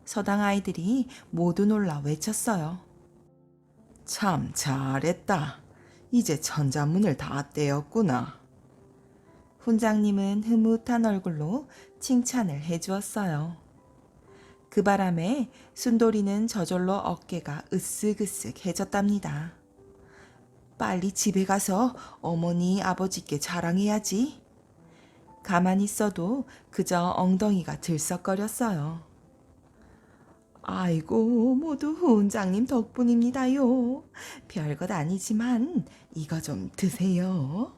서당 아이들이 모두 놀라 외쳤어요. 참 잘했다. 이제 천자문을 다 떼었구나. 훈장님은 흐뭇한 얼굴로 칭찬을 해주었어요. 그 바람에 순돌이는 저절로 어깨가 으쓱으쓱해졌답니다. 빨리 집에 가서 어머니 아버지께 자랑해야지. 가만히 있어도 그저 엉덩이가 들썩거렸어요. 아이고, 모두 훈장님 덕분입니다요. 별것 아니지만 이거 좀 드세요.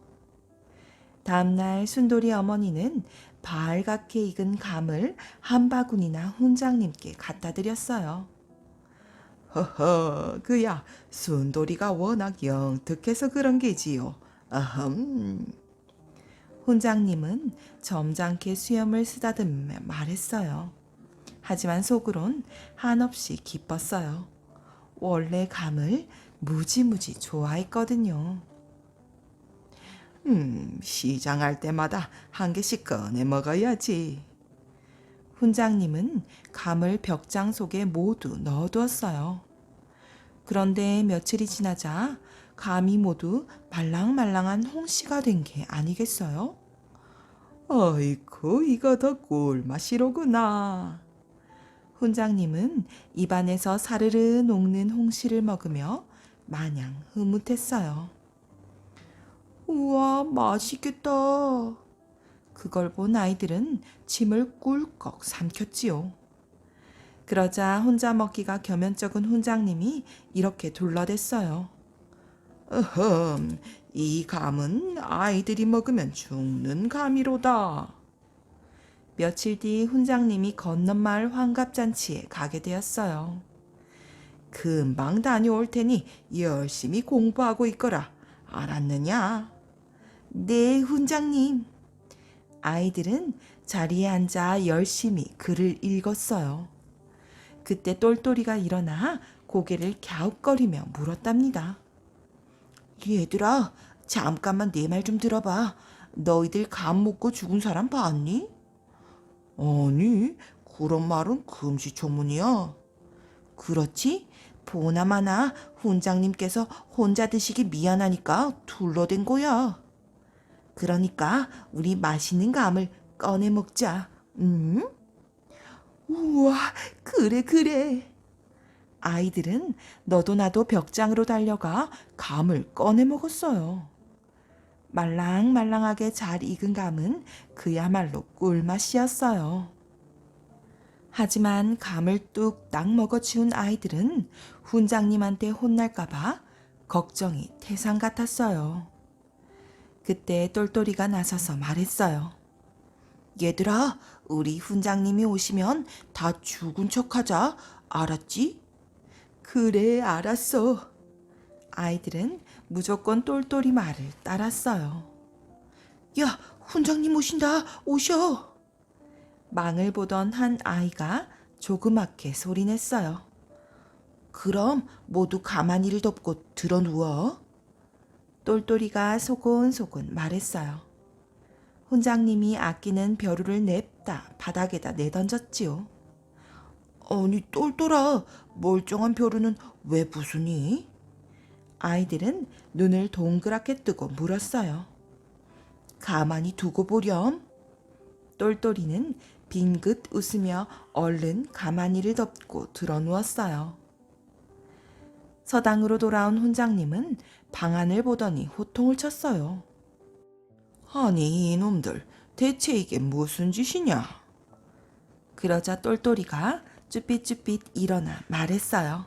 다음날 순돌이 어머니는 발갛게 익은 감을 한 바구니나 훈장님께 갖다 드렸어요. 허허, 그야 순돌이가 워낙 영특해서 그런 게지요. 아흠. 훈장님은 점잖게 수염을 쓰다듬으며 말했어요. 하지만 속으론 한없이 기뻤어요. 원래 감을 무지무지 좋아했거든요. 시장할 때마다 한 개씩 꺼내 먹어야지. 훈장님은 감을 벽장 속에 모두 넣어두었어요. 그런데 며칠이 지나자 감이 모두 말랑말랑한 홍시가 된 게 아니겠어요? 어이쿠, 이거 더 꿀맛이로구나. 훈장님은 입안에서 사르르 녹는 홍시를 먹으며 마냥 흐뭇했어요. 우와, 맛있겠다. 그걸 본 아이들은 침을 꿀꺽 삼켰지요. 그러자 혼자 먹기가 겸연쩍은 훈장님이 이렇게 둘러댔어요. 어흠, 이 감은 아이들이 먹으면 죽는 감이로다. 며칠 뒤 훈장님이 건넌 마을 환갑잔치에 가게 되었어요. 금방 다녀올 테니 열심히 공부하고 있거라. 알았느냐? 네, 훈장님. 아이들은 자리에 앉아 열심히 글을 읽었어요. 그때 똘똘이가 일어나 고개를 갸웃거리며 물었답니다. 얘들아, 잠깐만 내 말 좀 들어봐. 너희들 감 먹고 죽은 사람 봤니? 아니, 그런 말은 금시초문이야. 그렇지? 보나마나 훈장님께서 혼자 드시기 미안하니까 둘러댄 거야. 그러니까 우리 맛있는 감을 꺼내 먹자. 응? 우와, 그래 그래. 아이들은 너도 나도 벽장으로 달려가 감을 꺼내 먹었어요. 말랑말랑하게 잘 익은 감은 그야말로 꿀맛이었어요. 하지만 감을 뚝딱 먹어치운 아이들은 훈장님한테 혼날까봐 걱정이 태산 같았어요. 그때 똘똘이가 나서서 말했어요. 얘들아, 우리 훈장님이 오시면 다 죽은 척하자. 알았지? 그래, 알았어. 아이들은 무조건 똘똘이 말을 따랐어요. 야, 훈장님 오신다. 오셔. 망을 보던 한 아이가 조그맣게 소리냈어요. 그럼 모두 가만히를 덮고 들어 누워. 똘똘이가 소곤소곤 말했어요. 훈장님이 아끼는 벼루를 냅다 바닥에다 내던졌지요. 아니 똘똘아, 멀쩡한 벼루는 왜 부수니? 아이들은 눈을 동그랗게 뜨고 물었어요. 가만히 두고 보렴. 똘똘이는 빙긋 웃으며 얼른 가만히를 덮고 드러누웠어요. 서당으로 돌아온 훈장님은 방안을 보더니 호통을 쳤어요. 아니 이놈들, 대체 이게 무슨 짓이냐? 그러자 똘똘이가 쭈삣쭈삣 일어나 말했어요.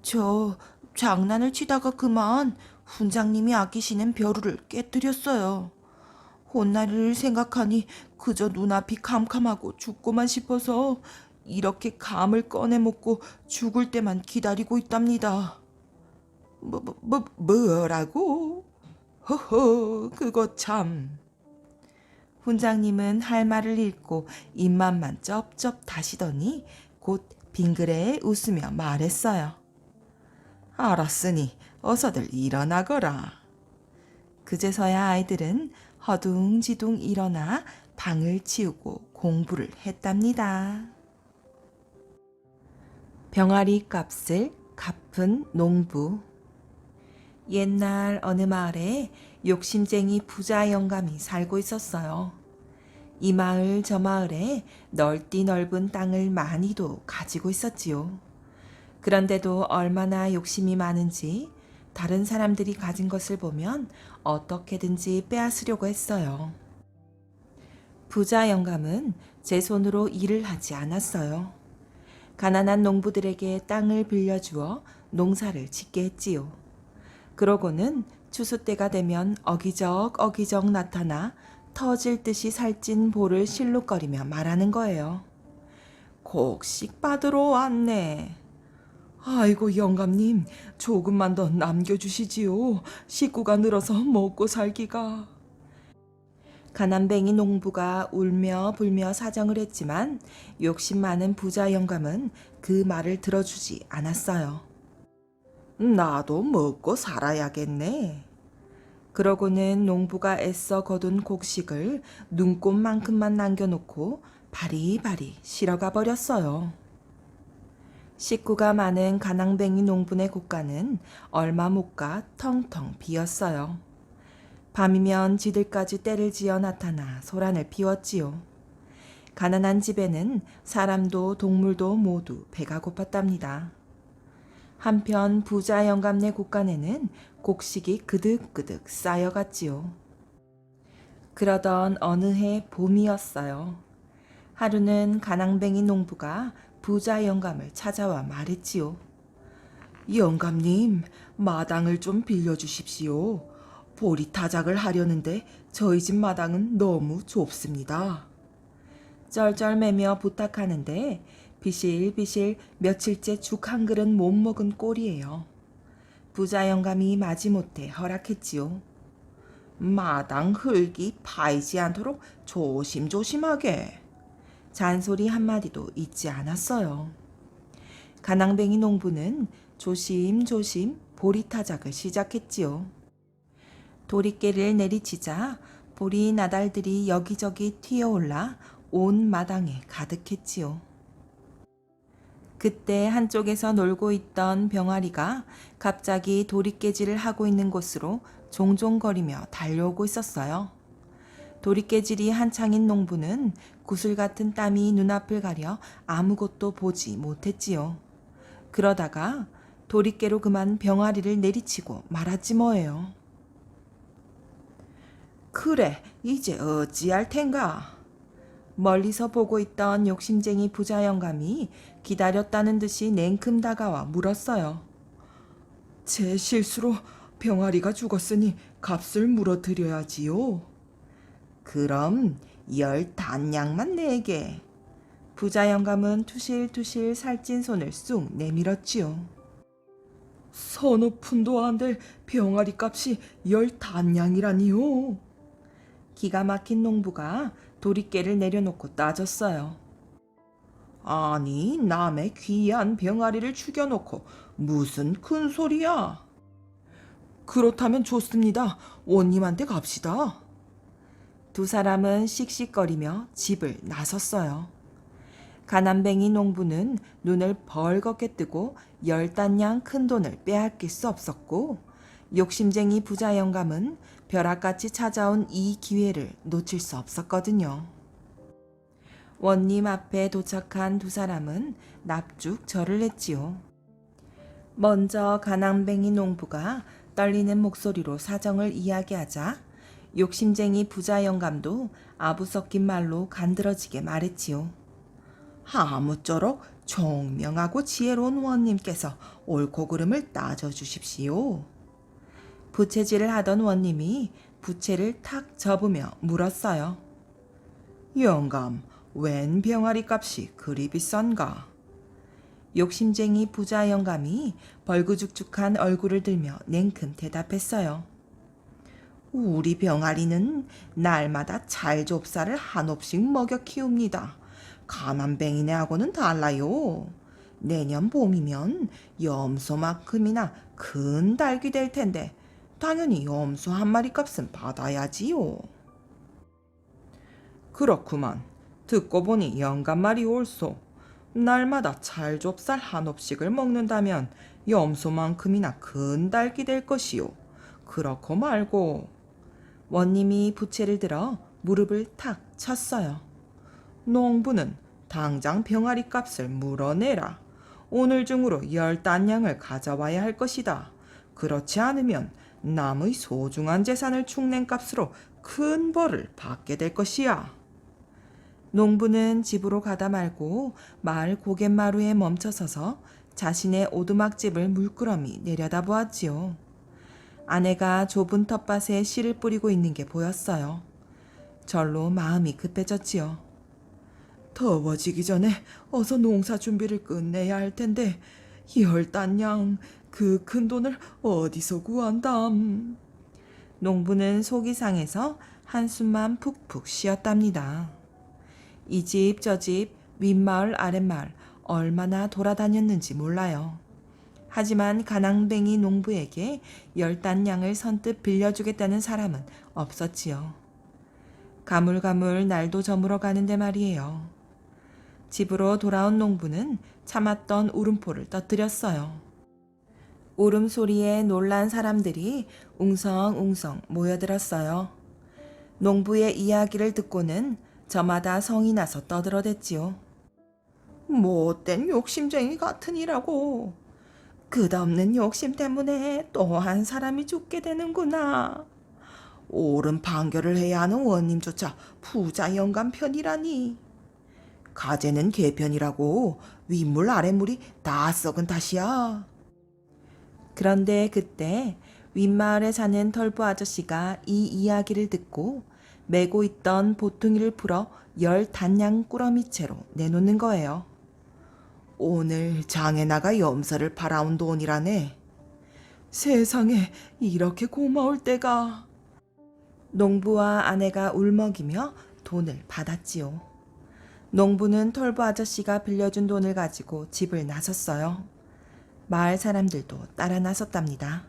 저 장난을 치다가 그만 훈장님이 아끼시는 벼루를 깨뜨렸어요. 혼날을 생각하니 그저 눈앞이 캄캄하고 죽고만 싶어서 이렇게 감을 꺼내 먹고 죽을 때만 기다리고 있답니다. 뭐라고? 허허, 그거 참. 훈장님은 할 말을 잃고 입맛만 쩝쩝 다시더니 곧 빙그레 웃으며 말했어요. 알았으니 어서들 일어나거라. 그제서야 아이들은 허둥지둥 일어나 방을 치우고 공부를 했답니다. 병아리 값을 갚은 농부. 옛날 어느 마을에 욕심쟁이 부자 영감이 살고 있었어요. 이 마을 저 마을에 넓디 넓은 땅을 많이도 가지고 있었지요. 그런데도 얼마나 욕심이 많은지 다른 사람들이 가진 것을 보면 어떻게든지 빼앗으려고 했어요. 부자 영감은 제 손으로 일을 하지 않았어요. 가난한 농부들에게 땅을 빌려주어 농사를 짓게 했지요. 그러고는 추수 때가 되면 어기적 나타나 터질 듯이 살찐 볼을 실룩거리며 말하는 거예요. 곡식 받으러 왔네. 아이고 영감님, 조금만 더 남겨주시지요. 식구가 늘어서 먹고 살기가. 가난뱅이 농부가 울며 불며 사정을 했지만 욕심 많은 부자 영감은 그 말을 들어주지 않았어요. 나도 먹고 살아야겠네. 그러고는 농부가 애써 거둔 곡식을 눈곱만큼만 남겨놓고 바리바리 실어가 버렸어요. 식구가 많은 가난뱅이 농부네 곳간은 얼마 못 가 텅텅 비었어요. 밤이면 지들까지 떼를 지어 나타나 소란을 피웠지요. 가난한 집에는 사람도 동물도 모두 배가 고팠답니다. 한편 부자 영감네 곳간에는 곡식이 그득그득 쌓여갔지요. 그러던 어느 해 봄이었어요. 하루는 가난뱅이 농부가 부자 영감을 찾아와 말했지요. 영감님, 마당을 좀 빌려주십시오. 보리타작을 하려는데 저희 집 마당은 너무 좁습니다. 쩔쩔매며 부탁하는데 비실비실 며칠째 죽 한 그릇 못 먹은 꼴이에요. 부자 영감이 마지못해 허락했지요. 마당 흙이 파이지 않도록 조심조심하게. 잔소리 한마디도 잊지 않았어요. 가난뱅이 농부는 조심조심 보리타작을 시작했지요. 도리깨를 내리치자 보리 나달들이 여기저기 튀어올라 온 마당에 가득했지요. 그때 한쪽에서 놀고 있던 병아리가 갑자기 도리깨질을 하고 있는 곳으로 종종거리며 달려오고 있었어요. 도리깨질이 한창인 농부는 구슬 같은 땀이 눈앞을 가려 아무것도 보지 못했지요. 그러다가 도리깨로 그만 병아리를 내리치고 말았지 뭐예요. 그래, 이제 어찌할 텐가? 멀리서 보고 있던 욕심쟁이 부자 영감이 기다렸다는 듯이 냉큼 다가와 물었어요. 제 실수로 병아리가 죽었으니 값을 물어드려야지요. 그럼 10단냥만 내게. 부자 영감은 투실투실 살찐 손을 쑥 내밀었지요. 서너 푼도 안 될 병아리 값이 10단냥이라니요. 기가 막힌 농부가 도리깨를 내려놓고 따졌어요. 아니, 남의 귀한 병아리를 죽여놓고 무슨 큰 소리야? 그렇다면 좋습니다. 원님한테 갑시다. 두 사람은 씩씩거리며 집을 나섰어요. 가난뱅이 농부는 눈을 벌겋게 뜨고 10단량 큰 돈을 빼앗길 수 없었고, 욕심쟁이 부자 영감은 벼락같이 찾아온 이 기회를 놓칠 수 없었거든요. 원님 앞에 도착한 두 사람은 납죽 절을 했지요. 먼저 가난뱅이 농부가 떨리는 목소리로 사정을 이야기하자 욕심쟁이 부자 영감도 아부 섞인 말로 간드러지게 말했지요. 아무쪼록 총명하고 지혜로운 원님께서 옳고 그름을 따져주십시오. 부채질을 하던 원님이 부채를 탁 접으며 물었어요. 영감, 웬 병아리 값이 그리 비싼가? 욕심쟁이 부자 영감이 벌구죽죽한 얼굴을 들며 냉큼 대답했어요. 우리 병아리는 날마다 찰좁쌀을 한 옵씩 먹여 키웁니다. 가난뱅이네하고는 달라요. 내년 봄이면 염소만큼이나 큰 닭이 될 텐데 당연히 염소 한 마리 값은 받아야지요. 그렇구만. 듣고 보니 영감 말이 옳소. 날마다 찰좁쌀 한 옵씩을 먹는다면 염소만큼이나 큰 닭이 될 것이요. 그렇고 말고. 원님이 부채를 들어 무릎을 탁 쳤어요. 농부는 당장 병아리 값을 물어내라. 오늘 중으로 10단량을 가져와야 할 것이다. 그렇지 않으면 남의 소중한 재산을 축낸 값으로 큰 벌을 받게 될 것이야. 농부는 집으로 가다 말고 마을 고갯마루에 멈춰서서 자신의 오두막집을 물끄러미 내려다보았지요. 아내가 좁은 텃밭에 씨를 뿌리고 있는 게 보였어요. 절로 마음이 급해졌지요. 더워지기 전에 어서 농사 준비를 끝내야 할 텐데 10단량 그 큰 돈을 어디서 구한담. 농부는 속이 상해서 한숨만 푹푹 쉬었답니다. 이 집 저 집 윗마을 아랫마을 얼마나 돌아다녔는지 몰라요. 하지만 가난뱅이 농부에게 10단량을 선뜻 빌려주겠다는 사람은 없었지요. 가물가물 날도 저물어 가는데 말이에요. 집으로 돌아온 농부는 참았던 울음포를 터뜨렸어요. 울음소리에 놀란 사람들이 웅성웅성 모여들었어요. 농부의 이야기를 듣고는 저마다 성이 나서 떠들어댔지요. 못된 욕심쟁이 같으니라고. 끝없는 욕심 때문에 또 한 사람이 죽게 되는구나. 옳은 판결을 해야 하는 원님조차 부자 영감 편이라니. 가재는 개편이라고. 윗물 아랫물이 다 썩은 탓이야. 그런데 그때 윗마을에 사는 털보 아저씨가 이 이야기를 듣고 메고 있던 보퉁이를 풀어 10단량 꾸러미채로 내놓는 거예요. 오늘 장에 나가 염소를 팔아온 돈이라네. 세상에 이렇게 고마울 때가. 농부와 아내가 울먹이며 돈을 받았지요. 농부는 털보 아저씨가 빌려준 돈을 가지고 집을 나섰어요. 마을 사람들도 따라 나섰답니다.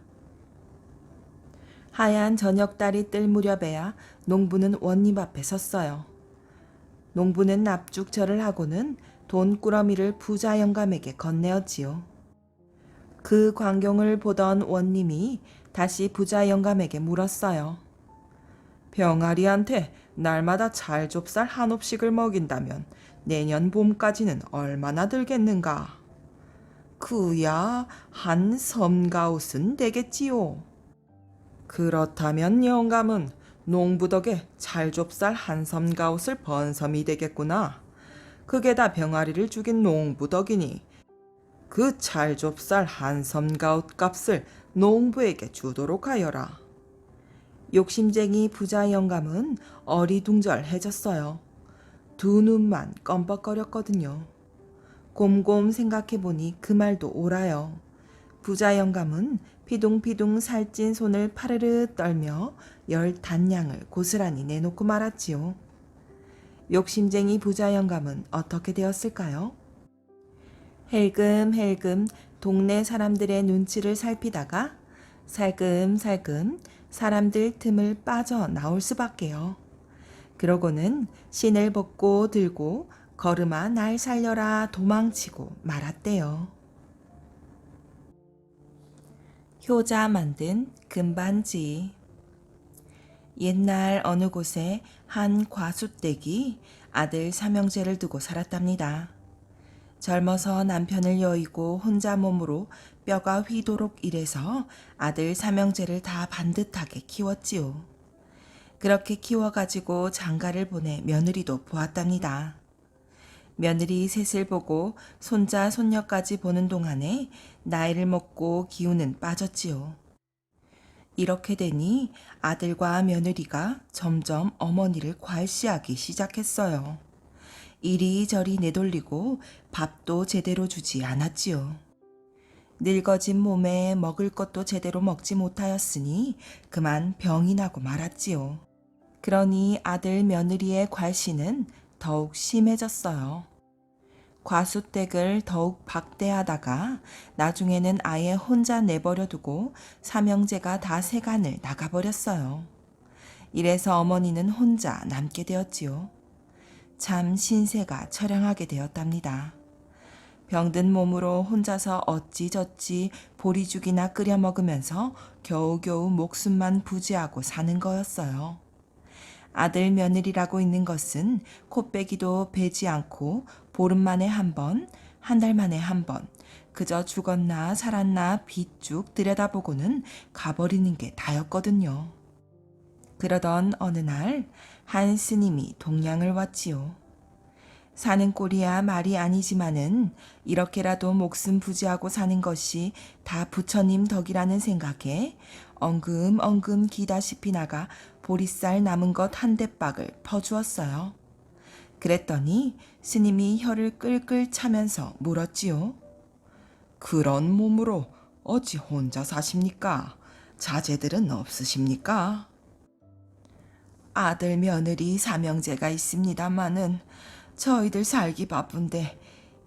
하얀 저녁달이 뜰 무렵에야 농부는 원님 앞에 섰어요. 농부는 납죽절을 하고는 돈꾸러미를 부자 영감에게 건네었지요. 그 광경을 보던 원님이 다시 부자 영감에게 물었어요. 병아리한테 날마다 찰좁쌀 한 옵씩을 먹인다면 내년 봄까지는 얼마나 들겠는가? 그야 한 섬가옷은 되겠지요. 그렇다면 영감은 농부 덕에 찰좁쌀 한 섬가옷을 번 섬이 되겠구나. 그게 다 병아리를 죽인 농부 덕이니 그 찰좁쌀 한 섬가옷 값을 농부에게 주도록 하여라. 욕심쟁이 부자 영감은 어리둥절해졌어요. 두 눈만 껌뻑거렸거든요. 곰곰 생각해보니 그 말도 옳아요. 부자 영감은 피둥피둥 살찐 손을 파르르 떨며 열 단량을 고스란히 내놓고 말았지요. 욕심쟁이 부자 영감은 어떻게 되었을까요? 헬금헬금 동네 사람들의 눈치를 살피다가 살금살금 사람들 틈을 빠져나올 수밖에요. 그러고는 신을 벗고 들고 걸음아 날 살려라 도망치고 말았대요. 효자 만든 금반지. 옛날 어느 곳에 한 과수댁이 아들 삼형제를 두고 살았답니다. 젊어서 남편을 여의고 혼자 몸으로 뼈가 휘도록 일해서 아들 삼형제를 다 반듯하게 키웠지요. 그렇게 키워가지고 장가를 보내 며느리도 보았답니다. 며느리 셋을 보고 손자 손녀까지 보는 동안에 나이를 먹고 기운은 빠졌지요. 이렇게 되니 아들과 며느리가 점점 어머니를 괄시하기 시작했어요. 이리저리 내돌리고 밥도 제대로 주지 않았지요. 늙어진 몸에 먹을 것도 제대로 먹지 못하였으니 그만 병이 나고 말았지요. 그러니 아들 며느리의 괄시는 더욱 심해졌어요. 과수댁을 더욱 박대하다가 나중에는 아예 혼자 내버려 두고 삼형제가 다 세간을 나가버렸어요. 이래서 어머니는 혼자 남게 되었지요. 참 신세가 처량하게 되었답니다. 병든 몸으로 혼자서 어찌저찌 보리죽이나 끓여 먹으면서 겨우겨우 목숨만 부지하고 사는 거였어요. 아들 며느리라고 있는 것은 코빼기도 베지 않고 보름 만에 한 번, 한 달 만에 한 번, 그저 죽었나 살았나 빗쭉 들여다보고는 가버리는 게 다였거든요. 그러던 어느 날 한 스님이 동양을 왔지요. 사는 꼴이야 말이 아니지만은 이렇게라도 목숨 부지하고 사는 것이 다 부처님 덕이라는 생각에 엉금엉금 기다시피 나가 보리쌀 남은 것 한 대박을 퍼주었어요. 그랬더니 스님이 혀를 끌끌 차면서 물었지요. 그런 몸으로 어찌 혼자 사십니까? 자제들은 없으십니까? 아들 며느리 삼형제가 있습니다마는 저희들 살기 바쁜데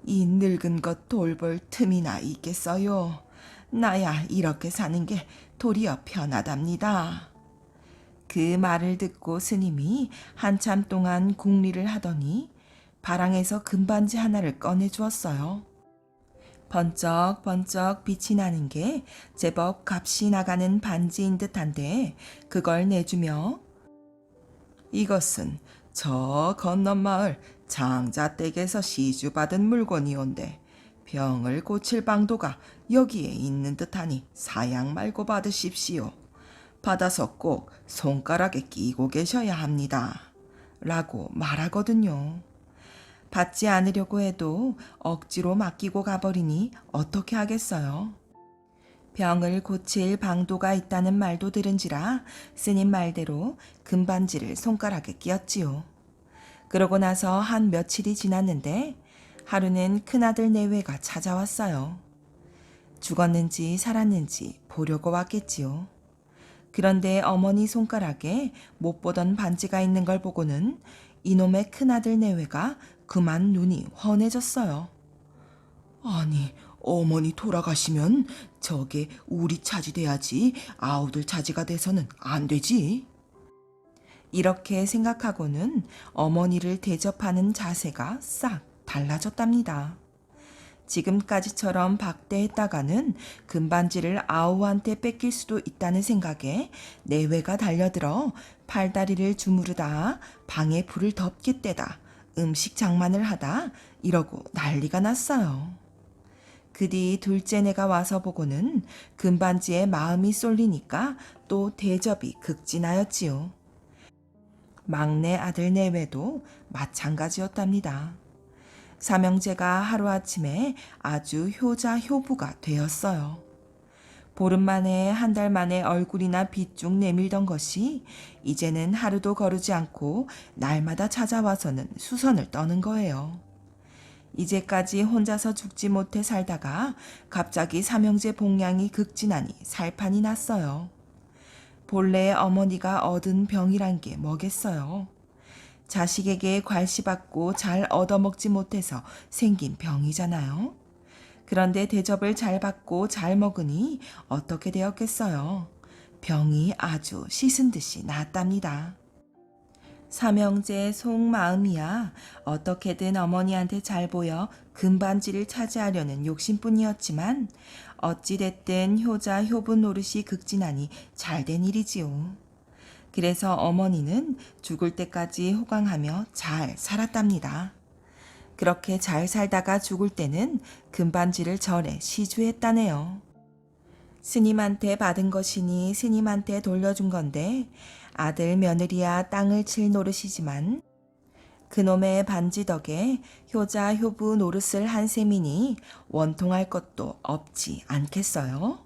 이 늙은 것 돌볼 틈이나 있겠어요. 나야 이렇게 사는 게 도리어 편하답니다. 그 말을 듣고 스님이 한참 동안 궁리를 하더니 바랑에서 금반지 하나를 꺼내 주었어요. 번쩍번쩍 빛이 나는 게 제법 값이 나가는 반지인 듯한데 그걸 내주며 이것은 저 건넌 마을 장자댁에서 시주받은 물건이온데 병을 고칠 방도가 여기에 있는 듯하니 사양 말고 받으십시오. 받아서 꼭 손가락에 끼고 계셔야 합니다. 라고 말하거든요. 받지 않으려고 해도 억지로 맡기고 가버리니 어떻게 하겠어요? 병을 고칠 방도가 있다는 말도 들은지라 스님 말대로 금반지를 손가락에 끼었지요. 그러고 나서 한 며칠이 지났는데 하루는 큰아들 내외가 찾아왔어요. 죽었는지 살았는지 보려고 왔겠지요. 그런데 어머니 손가락에 못 보던 반지가 있는 걸 보고는 이놈의 큰아들 내외가 그만 눈이 훤해졌어요. 아니, 어머니 돌아가시면 저게 우리 차지 돼야지 아우들 차지가 돼서는 안 되지. 이렇게 생각하고는 어머니를 대접하는 자세가 싹 달라졌답니다. 지금까지처럼 박대했다가는 금반지를 아우한테 뺏길 수도 있다는 생각에 내외가 달려들어 팔다리를 주무르다 방에 불을 덮겠대다 음식 장만을 하다 이러고 난리가 났어요. 그 뒤 둘째 내가 와서 보고는 금반지에 마음이 쏠리니까 또 대접이 극진하였지요. 막내 아들 내외도 마찬가지였답니다. 삼형제가 하루아침에 아주 효자 효부가 되었어요. 보름 만에 한 달 만에 얼굴이나 빗쭉 내밀던 것이 이제는 하루도 거르지 않고 날마다 찾아와서는 수선을 떠는 거예요. 이제까지 혼자서 죽지 못해 살다가 갑자기 삼형제 복량이 극진하니 살판이 났어요. 본래 어머니가 얻은 병이란 게 뭐겠어요. 자식에게 괄시받고 잘 얻어먹지 못해서 생긴 병이잖아요. 그런데 대접을 잘 받고 잘 먹으니 어떻게 되었겠어요. 병이 아주 씻은 듯이 낫답니다. 삼형제 속마음이야 어떻게든 어머니한테 잘 보여 금반지를 차지하려는 욕심뿐이었지만 어찌됐든 효자 효부 노릇이 극진하니 잘된 일이지요. 그래서 어머니는 죽을 때까지 호강하며 잘 살았답니다. 그렇게 잘 살다가 죽을 때는 금반지를 절에 시주했다네요. 스님한테 받은 것이니 스님한테 돌려준 건데 아들 며느리야 땅을 칠 노릇이지만 그놈의 반지 덕에 효자 효부 노릇을 한 셈이니 원통할 것도 없지 않겠어요?